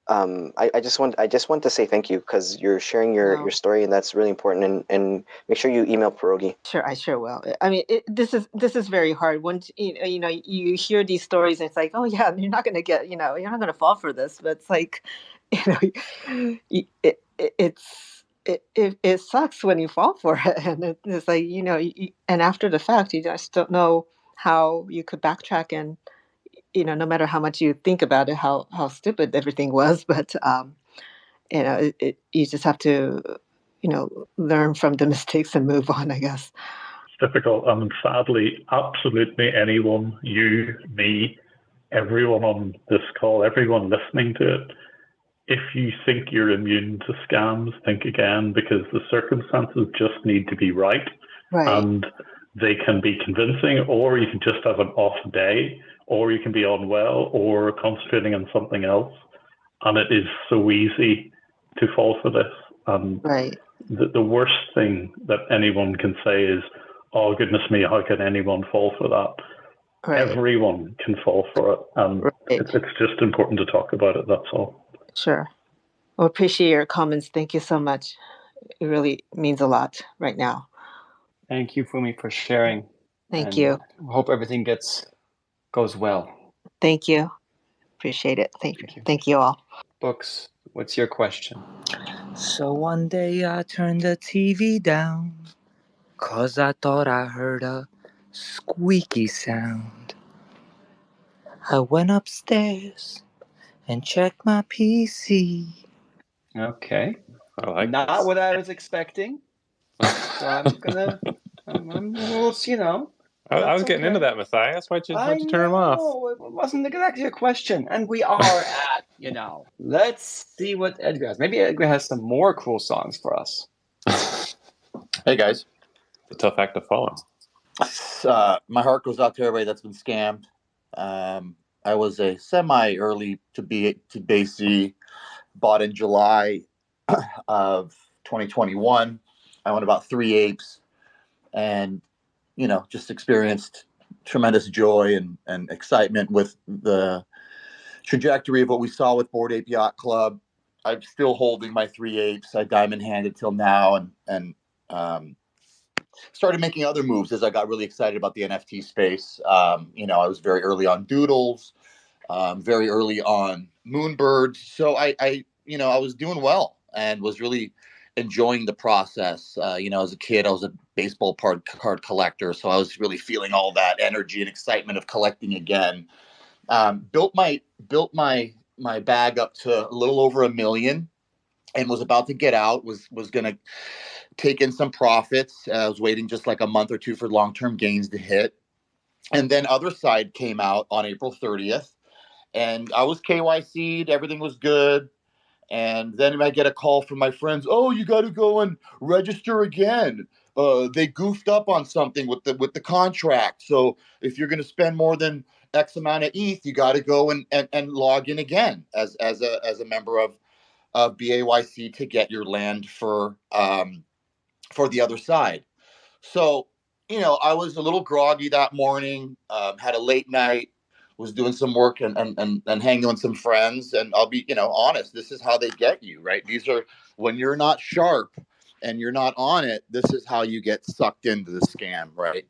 I just want to say thank you, because you're sharing your story, and that's really important. And make sure you email Pierogi. Sure, I sure will. I mean, this is very hard. Once you hear these stories, and it's like, oh yeah, you're not going to get, you're not going to fall for this. But it's like, it sucks when you fall for it, and it's like, and after the fact, you just don't know how you could backtrack, and no matter how much you think about it, how stupid everything was, but you just have to learn from the mistakes and move on, I guess. It's difficult, and sadly, absolutely anyone, you, me, everyone on this call, everyone listening to it, if you think you're immune to scams, think again, because the circumstances just need to be right. And they can be convincing, or you can just have an off day, or you can be unwell or concentrating on something else. And it is so easy to fall for this. The worst thing that anyone can say is, oh, goodness me, how can anyone fall for that? Everyone can fall for it. And it's just important to talk about it, that's all. Sure. Well, appreciate your comments. Thank you so much. It really means a lot right now. Thank you, Fumi, for sharing. Thank you. Hope everything goes well. Thank you. Appreciate it. Thank you. Thank you all. Books, what's your question? So one day I turned the TV down, 'cause I thought I heard a squeaky sound. I went upstairs and checked my PC. Okay. I like Not this. what I was expecting. So I'm gonna, I was getting into that, Matthias. Why'd you turn him off? It wasn't exactly a question. And we are at, let's see what Edgar has. Maybe Edgar has some more cool songs for us. Hey, guys. It's a tough act to follow. My heart goes out to everybody that's been scammed. I was a semi-early to BAC, bought in July of 2021. I owned about 3 apes and, just experienced tremendous joy and excitement with the trajectory of what we saw with Bored Ape Yacht Club. I'm still holding my 3 apes. I diamond handed till now and started making other moves as I got really excited about the NFT space. I was very early on Doodles, very early on Moonbirds. So I was doing well and was really enjoying the process. As a kid, I was a baseball card collector, so I was really feeling all that energy and excitement of collecting again. Built my bag up to a little over $1 million, and was about to get out, was going to take in some profits. I was waiting just like a month or two for long-term gains to hit. And then Other Side came out on April 30th, and I was KYC'd, everything was good. And then I get a call from my friends, oh, you got to go and register again. They goofed up on something with the contract. So if you're going to spend more than X amount of ETH, you got to go and log in again as a member of BAYC to get your land for the Other Side. So, I was a little groggy that morning, had a late night, was doing some work and hanging with some friends. And I'll be, honest, this is how they get you, right? These are, when you're not sharp and you're not on it, this is how you get sucked into the scam, right?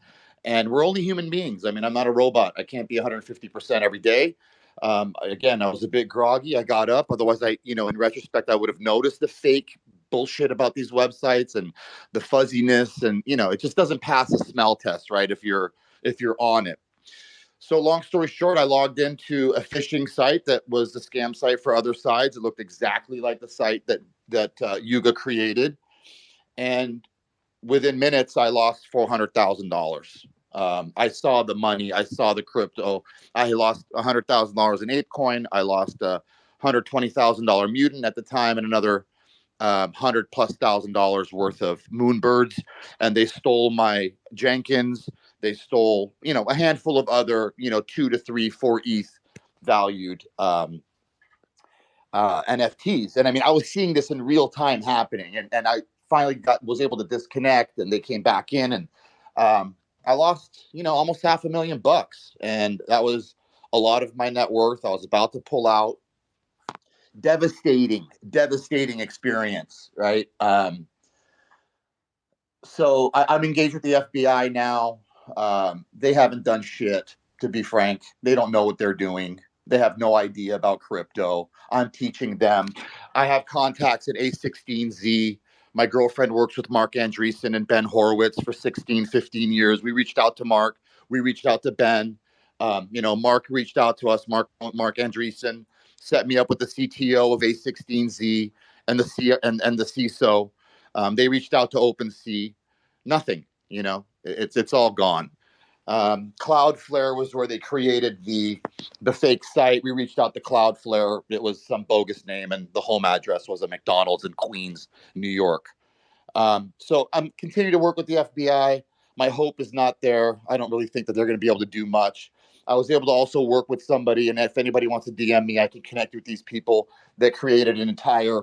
And we're only human beings. I mean, I'm not a robot. I can't be 150% every day. Again, I was a bit groggy. I got up. Otherwise, in retrospect, I would have noticed the fake bullshit about these websites and the fuzziness, and it just doesn't pass a smell test, right? If you're on it. So long story short, I logged into a phishing site that was the scam site for Other Sides. It looked exactly like the site that Yuga created, and within minutes, I lost $400,000. I saw the money. I saw the crypto. I lost $100,000 in ApeCoin. I lost a $120,000 mutant at the time, and another $100,000+ worth of Moonbirds, and they stole my Jenkins. They stole, a handful of other, 2 to 3, 4 ETH valued NFTs. And I mean, I was seeing this in real time happening, and I finally was able to disconnect, and they came back in, and I lost, almost $500,000, and that was a lot of my net worth. I was about to pull out. Devastating experience, right? So I'm engaged with the FBI now. They haven't done shit, to be frank. They don't know what they're doing. They have no idea about crypto. I'm teaching them. I have contacts at A16Z. My girlfriend works with Mark Andreessen and Ben Horowitz for 16, 15 years. We reached out to Mark. We reached out to Ben. Mark reached out to us. Mark Andreessen set me up with the CTO of A16Z and the CISO. They reached out to OpenSea. Nothing. It's all gone. Cloudflare was where they created the fake site. We reached out to Cloudflare. It was some bogus name, and the home address was a McDonald's in Queens, New York. So I'm continuing to work with the FBI. My hope is not there. I don't really think that they're going to be able to do much. I was able to also work with somebody, and if anybody wants to DM me, I can connect with these people that created an entire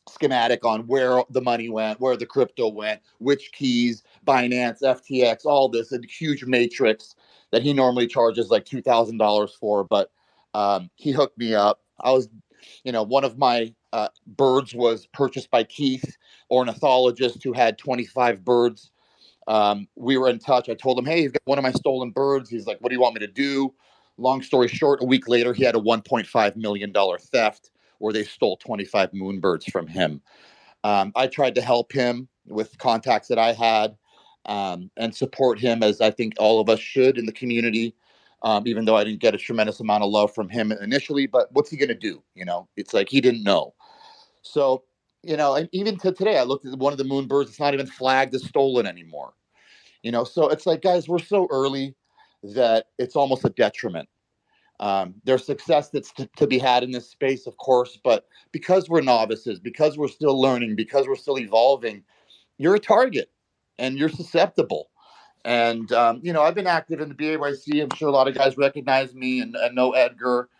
schematic on where the money went, where the crypto went, which keys, Binance, FTX, all this, a huge matrix that he normally charges like $2,000 for. But he hooked me up. I was, one of my birds was purchased by Keith, ornithologist who had 25 birds. We were in touch. I told him, hey, you've got one of my stolen birds. He's like, what do you want me to do? Long story short, a week later, he had a $1.5 million theft where they stole 25 moonbirds from him. I tried to help him with contacts that I had and support him, as I think all of us should in the community, even though I didn't get a tremendous amount of love from him initially. But what's he going to do? It's like he didn't know. So, and even to today, I looked at one of the moonbirds. It's not even flagged as stolen anymore. So it's like, guys, we're so early that it's almost a detriment. There's success that's to be had in this space, of course, but because we're novices, because we're still learning, because we're still evolving, you're a target and you're susceptible. And, I've been active in the BAYC. I'm sure a lot of guys recognize me and know Edgar.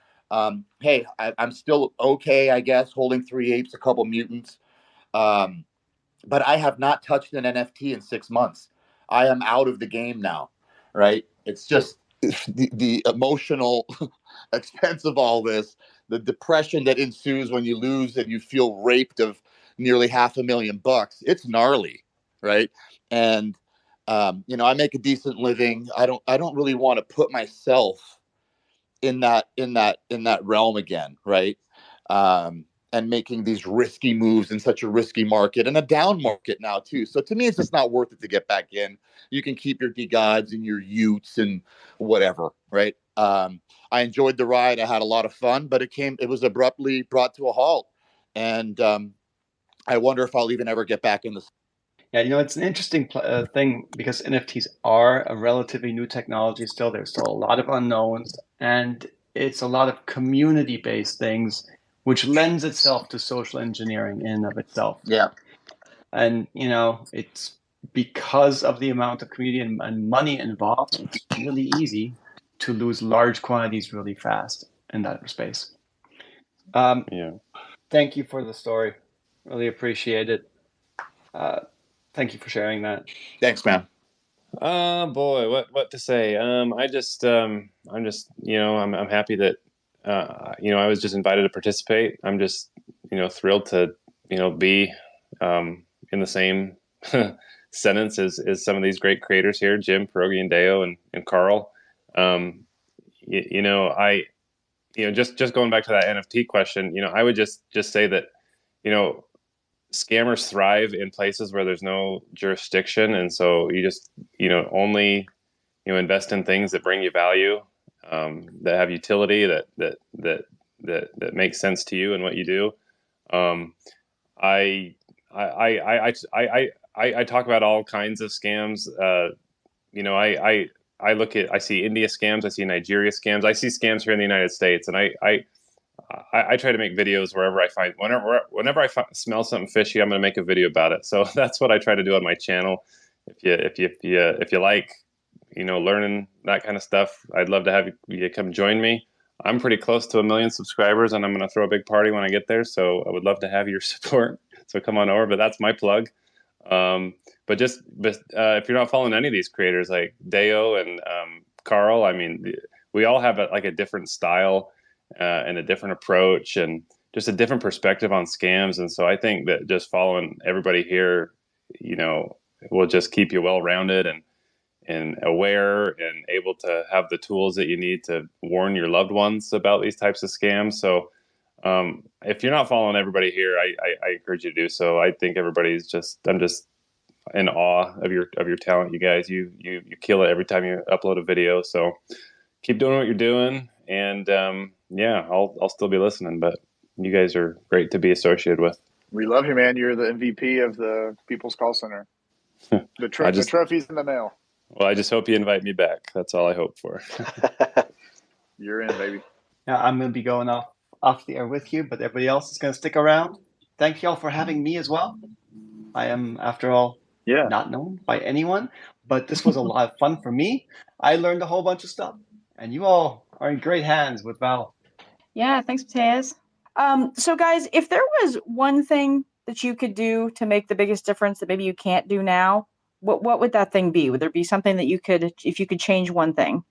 Hey, I'm still okay, I guess, holding 3 apes, a couple mutants. But I have not touched an NFT in 6 months. I am out of the game now, right? It's just the emotional expense of all this, the depression that ensues when you lose and you feel raped of nearly $500,000. It's gnarly, right? And I make a decent living. I don't really want to put myself in that realm again, right? And making these risky moves in such a risky market and a down market now too. So to me, it's just not worth it to get back in. You can keep your DeGods and your Utes and whatever, right? I enjoyed the ride. I had a lot of fun, but it was abruptly brought to a halt. And I wonder if I'll even ever get back in the. Yeah, it's an interesting thing because NFTs are a relatively new technology still. There's still a lot of unknowns, and it's a lot of community-based things, which lends itself to social engineering in and of itself. Yeah. And, it's because of the amount of community and money involved, it's really easy to lose large quantities really fast in that space. Yeah. Thank you for the story. Really appreciate it. Thank you for sharing that. Thanks, man. Boy, what to say? I'm just I'm happy that I was just invited to participate. I'm just thrilled to be in the same sentence as some of these great creators here, Jim, Pierogi, and Deo, and Carl. Just going back to that NFT question, I would just say that scammers thrive in places where there's no jurisdiction, and so you just only invest in things that bring you value, that have utility, that makes sense to you and what you do. I talk about all kinds of scams. I see India scams, I see Nigeria scams, I see scams here in the United States, and I try to make videos wherever I find, whenever I smell something fishy, I'm going to make a video about it. So that's what I try to do on my channel. If you like, learning that kind of stuff, I'd love to have you come join me. I'm pretty close to 1 million subscribers, and I'm going to throw a big party when I get there. So I would love to have your support. So come on over. But that's my plug. But if you're not following any of these creators like Deo and Carl, I mean, we all have a different style and a different approach and just a different perspective on scams. And so I think that just following everybody here, will just keep you well-rounded and aware and able to have the tools that you need to warn your loved ones about these types of scams. So if you're not following everybody here, I encourage you to do so. I think I'm just in awe of your talent, you guys. You kill it every time you upload a video. So keep doing what you're doing, and I'll still be listening. But you guys are great to be associated with. We love you, man. You're the MVP of the People's Call Center. The trophy's in the mail. Well, I just hope you invite me back. That's all I hope for. You're in, baby. Yeah, I'm going to be going off the air with you, but everybody else is going to stick around. Thank you all for having me as well. I am, after all, not known by anyone, but this was a lot of fun for me. I learned a whole bunch of stuff, and you all are in great hands with Val. Yeah, thanks, Mateus. So guys, if there was one thing that you could do to make the biggest difference that maybe you can't do now, what would that thing be? Would there be something that you could, if you could change one thing?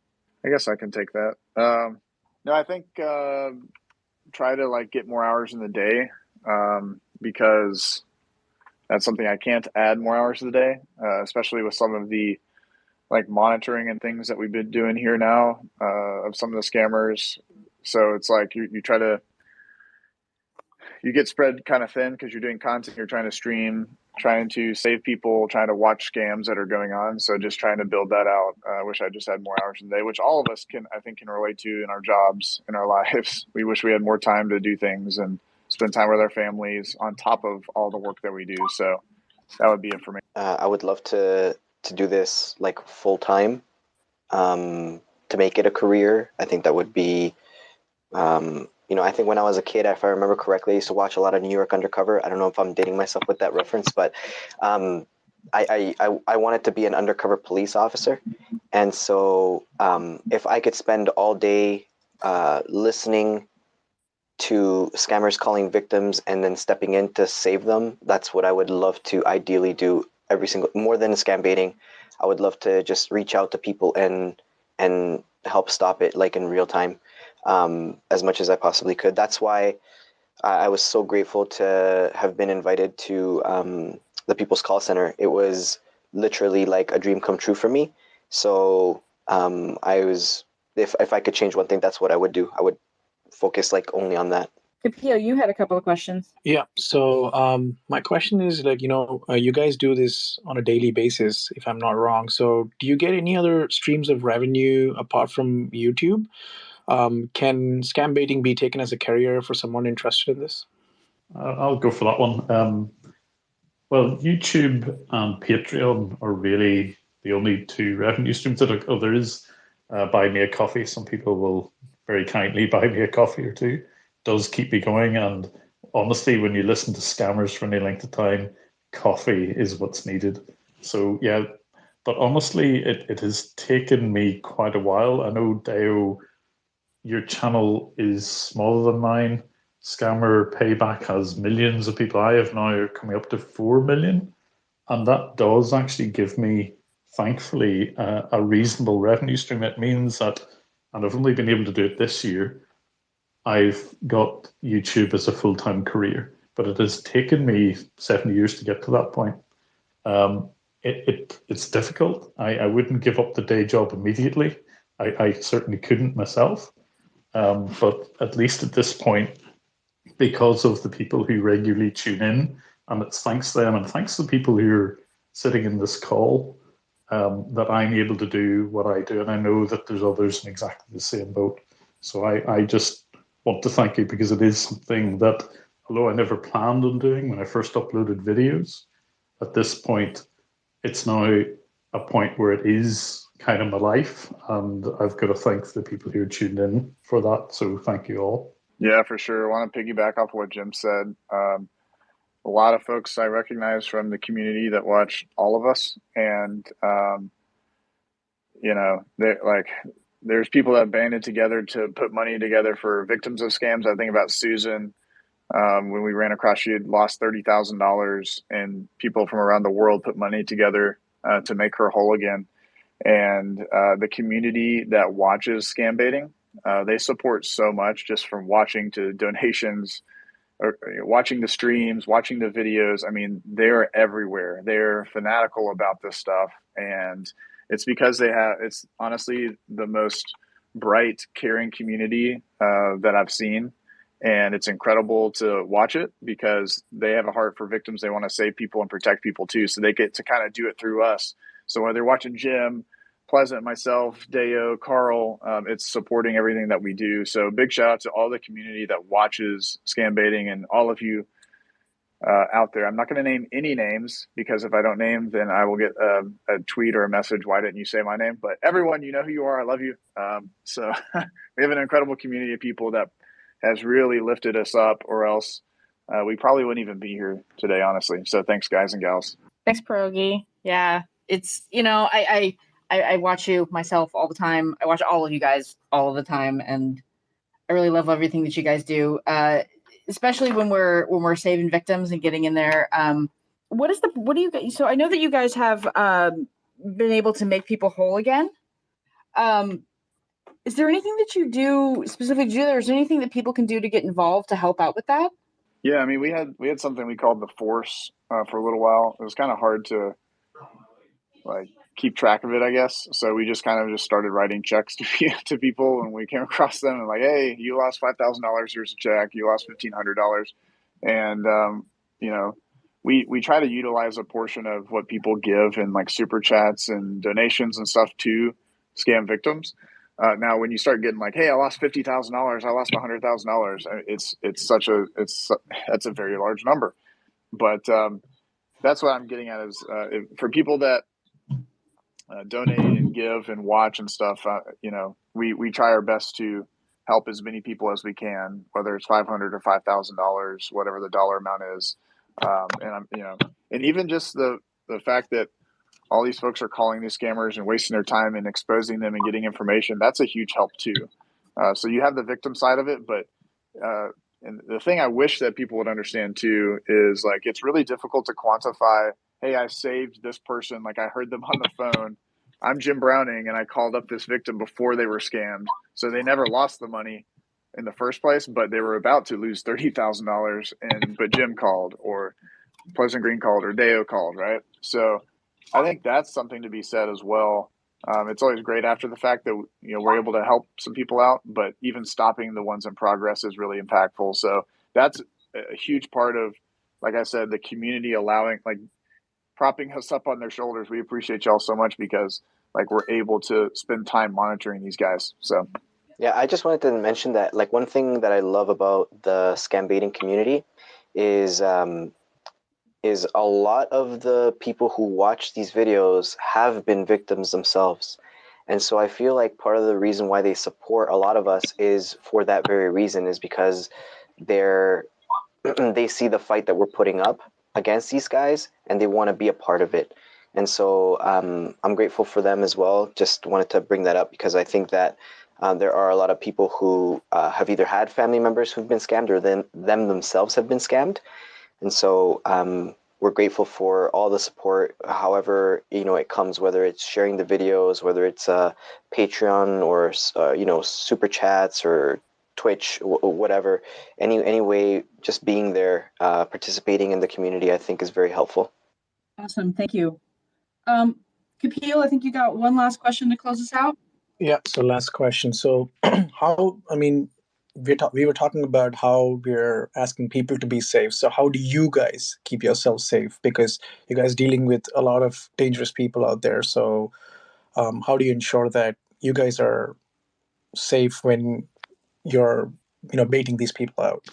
I guess I can take that. No, I think try to get more hours in the day, because that's something I can't add more hours to the day, especially with some of the monitoring and things that we've been doing here now of some of the scammers. So it's you try to, you get spread kind of thin because you're doing content, you're trying to stream, trying to save people, trying to watch scams that are going on. So just trying to build that out. I wish I just had more hours in the day, which all of us can relate to in our jobs, in our lives. We wish we had more time to do things and spend time with our families on top of all the work that we do. So that would be it for me. I would love to do this full time, to make it a career. I think that would be, I think when I was a kid, if I remember correctly, I used to watch a lot of New York Undercover. I don't know if I'm dating myself with that reference, but I wanted to be an undercover police officer. And so if I could spend all day listening to scammers calling victims and then stepping in to save them, that's what I would love to ideally do more than scam baiting. I would love to just reach out to people and help stop it in real time, as much as I possibly could. That's why I was so grateful to have been invited to the People's Call Center. It was literally a dream come true for me. So if I could change one thing, that's what I would do. I would focus only on that. Capio, you had a couple of questions. Yeah. So my question is you guys do this on a daily basis, if I'm not wrong. So do you get any other streams of revenue apart from YouTube? Can scam baiting be taken as a career for someone interested in this? I'll go for that one. Well, YouTube and Patreon are really the only two revenue streams that are. Oh, there is buy me a coffee. Some people will very kindly buy me a coffee or two. Does keep me going. And honestly, when you listen to scammers for any length of time, coffee is what's needed. So yeah, but honestly, it has taken me quite a while. I know Deo, your channel is smaller than mine. Scammer Payback has millions of people. I have now coming up to 4 million. And that does actually give me, thankfully, a reasonable revenue stream. It means that, and I've only been able to do it this year, I've got YouTube as a full-time career. But it has taken me 7 years to get to that point. It's difficult. I wouldn't give up the day job immediately. I certainly couldn't myself. But at least at this point, because of the people who regularly tune in, and it's thanks to them and thanks to the people who are sitting in this call that I'm able to do what I do. And I know that there's others in exactly the same boat. So I just want to thank you, because it is something that, although I never planned on doing when I first uploaded videos, at this point, it's now a point where it is kind of my life. And I've got to thank the people who are tuned in for that. So thank you all. Yeah, for sure. I want to piggyback off what Jim said. A lot of folks I recognize from the community that watch all of us, and there's people that banded together to put money together for victims of scams. I think about Susan. When we ran across, she had lost $30,000, and people from around the world put money together to make her whole again. And the community that watches scambaiting, they support so much, just from watching to donations, or watching the streams, watching the videos. I mean, they're everywhere. They're fanatical about this stuff. And it's because it's honestly the most bright, caring community that I've seen. And it's incredible to watch it, because they have a heart for victims. They want to save people and protect people too. So they get to kind of do it through us. So whether they're watching Jim, Pleasant, myself, Deo, Carl, it's supporting everything that we do. So big shout out to all the community that watches Scambaiting, and all of you out there. I'm not going to name any names, because if I don't name, then I will get a tweet or a message. Why didn't you say my name? But everyone, you know who you are. I love you. So we have an incredible community of people that has really lifted us up, or else we probably wouldn't even be here today, honestly. So thanks, guys and gals. Thanks, Pierogi. Yeah, it's, I watch you myself all the time. I watch all of you guys all of the time, and I really love everything that you guys do, especially when we're saving victims and getting in there. What do you guys? So I know that you guys have been able to make people whole again. Is there anything that you do specifically to do that, or is there anything that people can do to get involved to help out with that? Yeah, I mean, we had something we called the Force for a little while. It was kind of hard to keep track of it, I guess. So we just started writing checks to people, and we came across them and hey, you lost $5,000. Here's a check. You lost $1,500, and we try to utilize a portion of what people give in super chats and donations and stuff to scam victims. Now, when you start getting hey, I lost $50,000, I lost $100,000, that's a very large number. But that's what I'm getting at is for people that donate and give and watch and stuff. We try our best to help as many people as we can, whether it's $500 or $5,000, whatever the dollar amount is. And even just the fact that all these folks are calling these scammers and wasting their time and exposing them and getting information, that's a huge help too. So you have the victim side of it, but and the thing I wish that people would understand too is it's really difficult to quantify. Hey, I saved this person. I heard them on the phone. I'm Jim Browning, and I called up this victim before they were scammed. So they never lost the money in the first place, but they were about to lose $30,000, but Jim called, or Pleasant Green called, or Deo called, right? So I think that's something to be said as well. It's always great after the fact that we're able to help some people out, but even stopping the ones in progress is really impactful. So that's a huge part of, like I said, the community allowing, propping us up on their shoulders. We appreciate y'all so much, because we're able to spend time monitoring these guys. So yeah, I just wanted to mention that one thing that I love about the scambaiting community is is a lot of the people who watch these videos have been victims themselves. And so I feel like part of the reason why they support a lot of us is for that very reason, is because they're they see the fight that we're putting up against these guys and they want to be a part of it. And so I'm grateful for them as well. Just wanted to bring that up because I think that there are a lot of people who have either had family members who've been scammed or them themselves have been scammed. And so we're grateful for all the support, however, it comes, whether it's sharing the videos, whether it's Patreon or, super chats or Twitch, whatever. Any way, just being there, participating in the community, I think is very helpful. Awesome. Thank you. Kapil, I think you got one last question to close us out. Yeah. So last question. So we were talking about how we're asking people to be safe. So how do you guys keep yourselves safe? Because you guys dealing with a lot of dangerous people out there. So how do you ensure that you guys are safe when you're baiting these people out?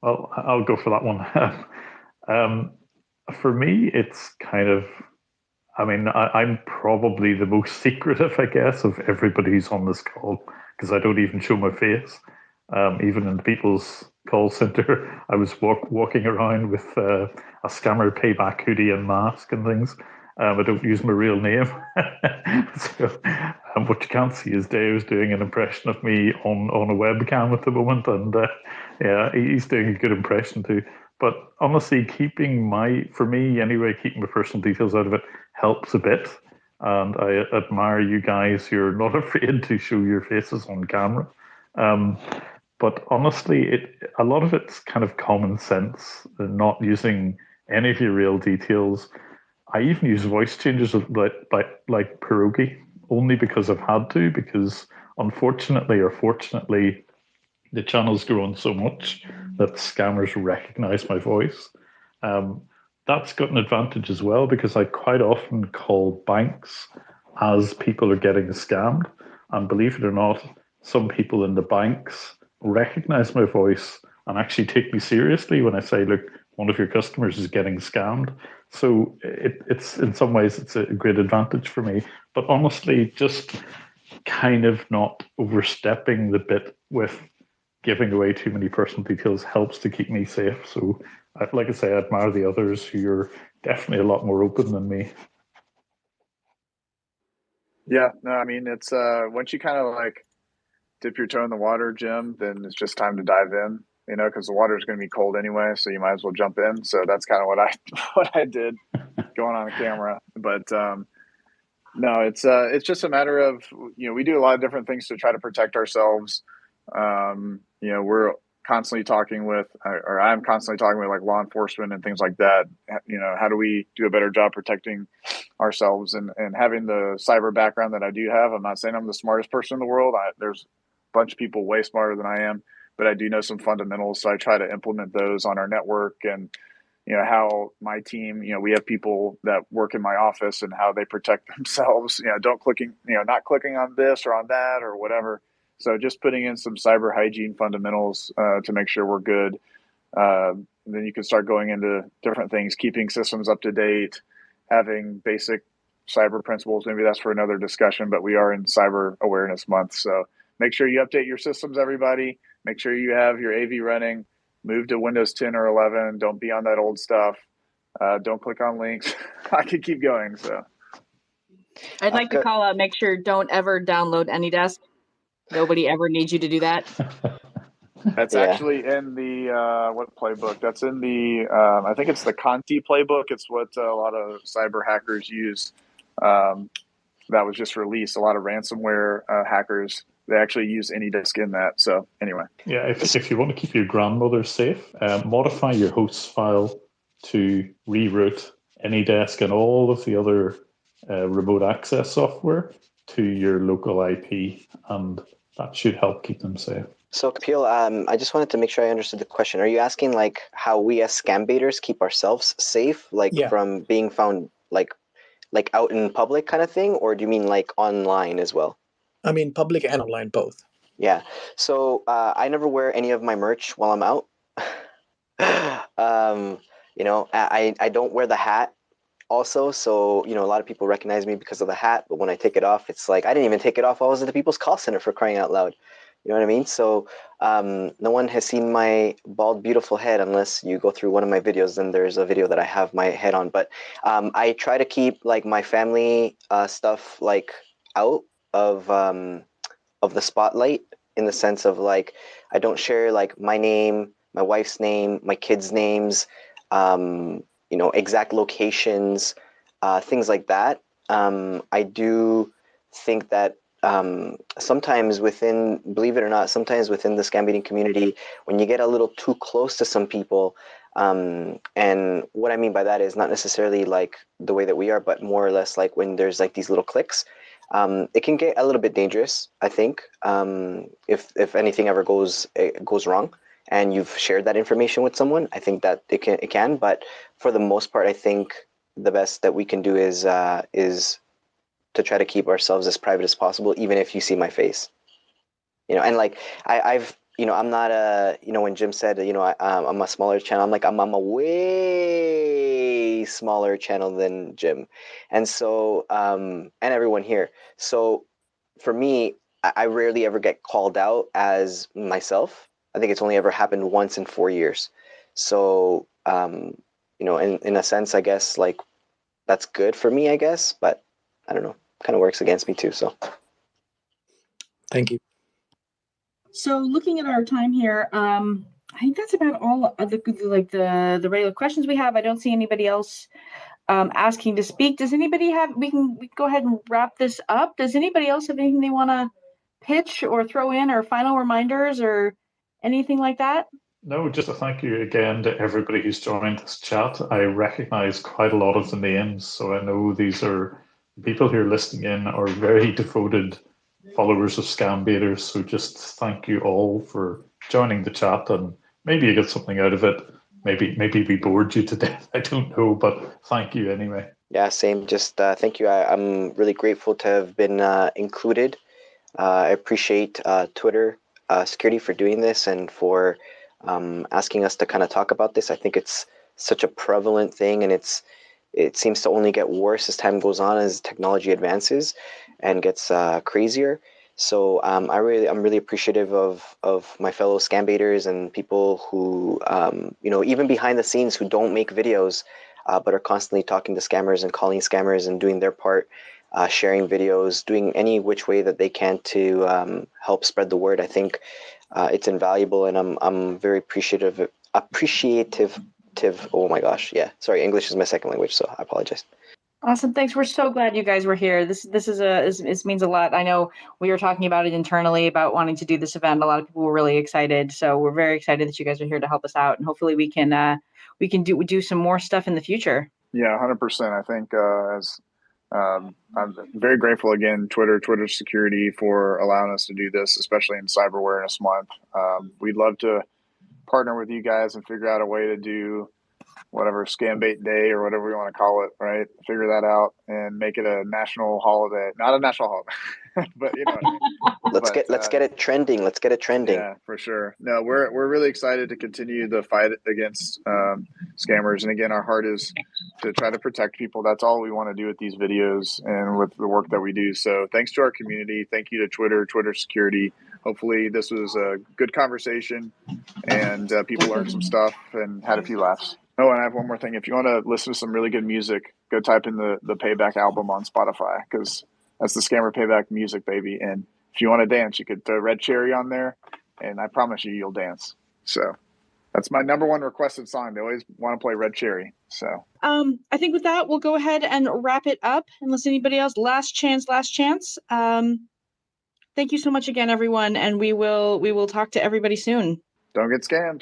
Well, I'll go for that one. For me, it's kind of, I'm probably the most secretive, I guess, of everybody who's on this call because I don't even show my face. Even in people's call center, I was walking around with a scammer payback hoodie and mask and things. I don't use my real name. So what you can't see is Dave's doing an impression of me on a webcam at the moment. And yeah, he's doing a good impression too. But honestly, keeping my personal details out of it helps a bit. And I admire you guys. You're not afraid to show your faces on camera. But honestly, a lot of it's kind of common sense, not using any of your real details. I even use voice changes like pierogi, only because I've had to, because unfortunately or fortunately, the channel's grown so much that scammers recognize my voice. That's got an advantage as well, because I quite often call banks as people are getting scammed. And believe it or not, some people in the banks recognize my voice and actually take me seriously when I say, look, one of your customers is getting scammed. So it's in some ways, it's a great advantage for me. But honestly, just kind of not overstepping the bit with giving away too many personal details helps to keep me safe. So, like I say, I admire the others who are definitely a lot more open than me. Yeah, no, I mean, it's once you kind of like dip your toe in the water, Jim, then it's just time to dive in, because the water is going to be cold anyway, so you might as well jump in. So that's kind of what I did going on camera. But no, it's just a matter of, we do a lot of different things to try to protect ourselves. We're constantly talking with, or I'm constantly talking with like law enforcement and things like that. How do we do a better job protecting ourselves and having the cyber background that I do have? I'm not saying I'm the smartest person in the world. There's a bunch of people way smarter than I am, but I do know some fundamentals. So I try to implement those on our network and, how my team, we have people that work in my office and how they protect themselves, not clicking on this or on that or whatever. So just putting in some cyber hygiene fundamentals to make sure we're good. Then you can start going into different things, keeping systems up to date, having basic cyber principles. Maybe that's for another discussion, but we are in Cyber Awareness Month. So make sure you update your systems, everybody. Make sure you have your AV running. Move to Windows 10 or 11. Don't be on that old stuff. Don't click on links. I could keep going. So I'd like to call out, make sure don't ever download AnyDesk. Nobody ever needs you to do that. That's actually in the what playbook? That's in the I think it's the Conti playbook. It's what a lot of cyber hackers use. That was just released. A lot of ransomware hackers, they actually use AnyDesk in that. So anyway, yeah, if you want to keep your grandmother safe, modify your host file to reroute AnyDesk and all of the other remote access software to your local IP, and that should help keep them safe. So, Kapil, I just wanted to make sure I understood the question. Are you asking like how we as scambaiters keep ourselves safe, from being found like out in public kind of thing, or do you mean like online as well? I mean, public and online, both. Yeah. So I never wear any of my merch while I'm out. I don't wear the hat also, so a lot of people recognize me because of the hat, but when I take it off, it's like I didn't even take it off. I was at the people's call center, for crying out loud. You know what I mean? So no one has seen my bald, beautiful head unless you go through one of my videos. Then there's a video that I have my head on. But I try to keep like my family stuff like out of the spotlight, in the sense of like I don't share like my name, my wife's name, my kids' names, exact locations, things like that. I do think that sometimes believe it or not, sometimes within the scambaiting community, when you get a little too close to some people, and what I mean by that is not necessarily like the way that we are, but more or less like when there's like these little cliques, it can get a little bit dangerous, I think, if anything ever goes wrong and you've shared that information with someone. I think that it can, but for the most part, I think the best that we can do is to try to keep ourselves as private as possible, even if you see my face. And like I'm not when Jim said I'm a smaller channel, I'm like I'm a way smaller channel than Jim, and so and everyone here. So for me, I rarely ever get called out as myself. I think it's only ever happened once in 4 years. So in a sense, I guess like that's good for me, I guess, but I don't know, kind of works against me too. So Thank you. So looking at our time here, I think that's about all of the regular questions we have. I don't see anybody else asking to speak. Does anybody have? We can go ahead and wrap this up. Does anybody else have anything they want to pitch or throw in, or final reminders or anything like that? No, just a thank you again to everybody who's joined this chat. I recognize quite a lot of the names, so I know these are people who are listening in are very devoted followers of Scambaiters. So just thank you all for joining the chat, and maybe you get something out of it. Maybe we bored you to death. I don't know, but thank you anyway. Yeah, same. Just thank you. I'm really grateful to have been included. I appreciate Twitter security for doing this and for asking us to kind of talk about this. I think it's such a prevalent thing, and it seems to only get worse as time goes on, as technology advances and gets crazier. So I'm really appreciative of my fellow scambaiters and people who even behind the scenes who don't make videos but are constantly talking to scammers and calling scammers and doing their part, sharing videos, doing any which way that they can to help spread the word. I think it's invaluable, and I'm very appreciative. Oh my gosh, yeah. Sorry, English is my second language, so I apologize. Awesome, thanks. We're so glad you guys were here. This means a lot. I know we were talking about it internally about wanting to do this event. A lot of people were really excited, so we're very excited that you guys are here to help us out, and hopefully we can do some more stuff in the future. Yeah, 100%. I think I'm very grateful again, Twitter security, for allowing us to do this, especially in Cyber Awareness Month. We'd love to partner with you guys and figure out a way to do whatever Scambait Day or whatever we want to call it, right? Figure that out and make it a national holiday. Not a national holiday, but you know what I mean. Let's get it trending. Let's get it trending. Yeah, for sure. No, we're really excited to continue the fight against scammers. And again, our heart is to try to protect people. That's all we want to do with these videos and with the work that we do. So thanks to our community. Thank you to Twitter security. Hopefully this was a good conversation and people learned some stuff and had a few laughs. Oh, and I have one more thing. If you want to listen to some really good music, go type in the Payback album on Spotify, because that's the Scammer Payback music, baby. And if you want to dance, you could throw Red Cherry on there, and I promise you'll dance. So that's my number one requested song. They always want to play Red Cherry. So I think with that, we'll go ahead and wrap it up. Unless anybody else, last chance. Thank you so much again, everyone, and we will talk to everybody soon. Don't get scammed.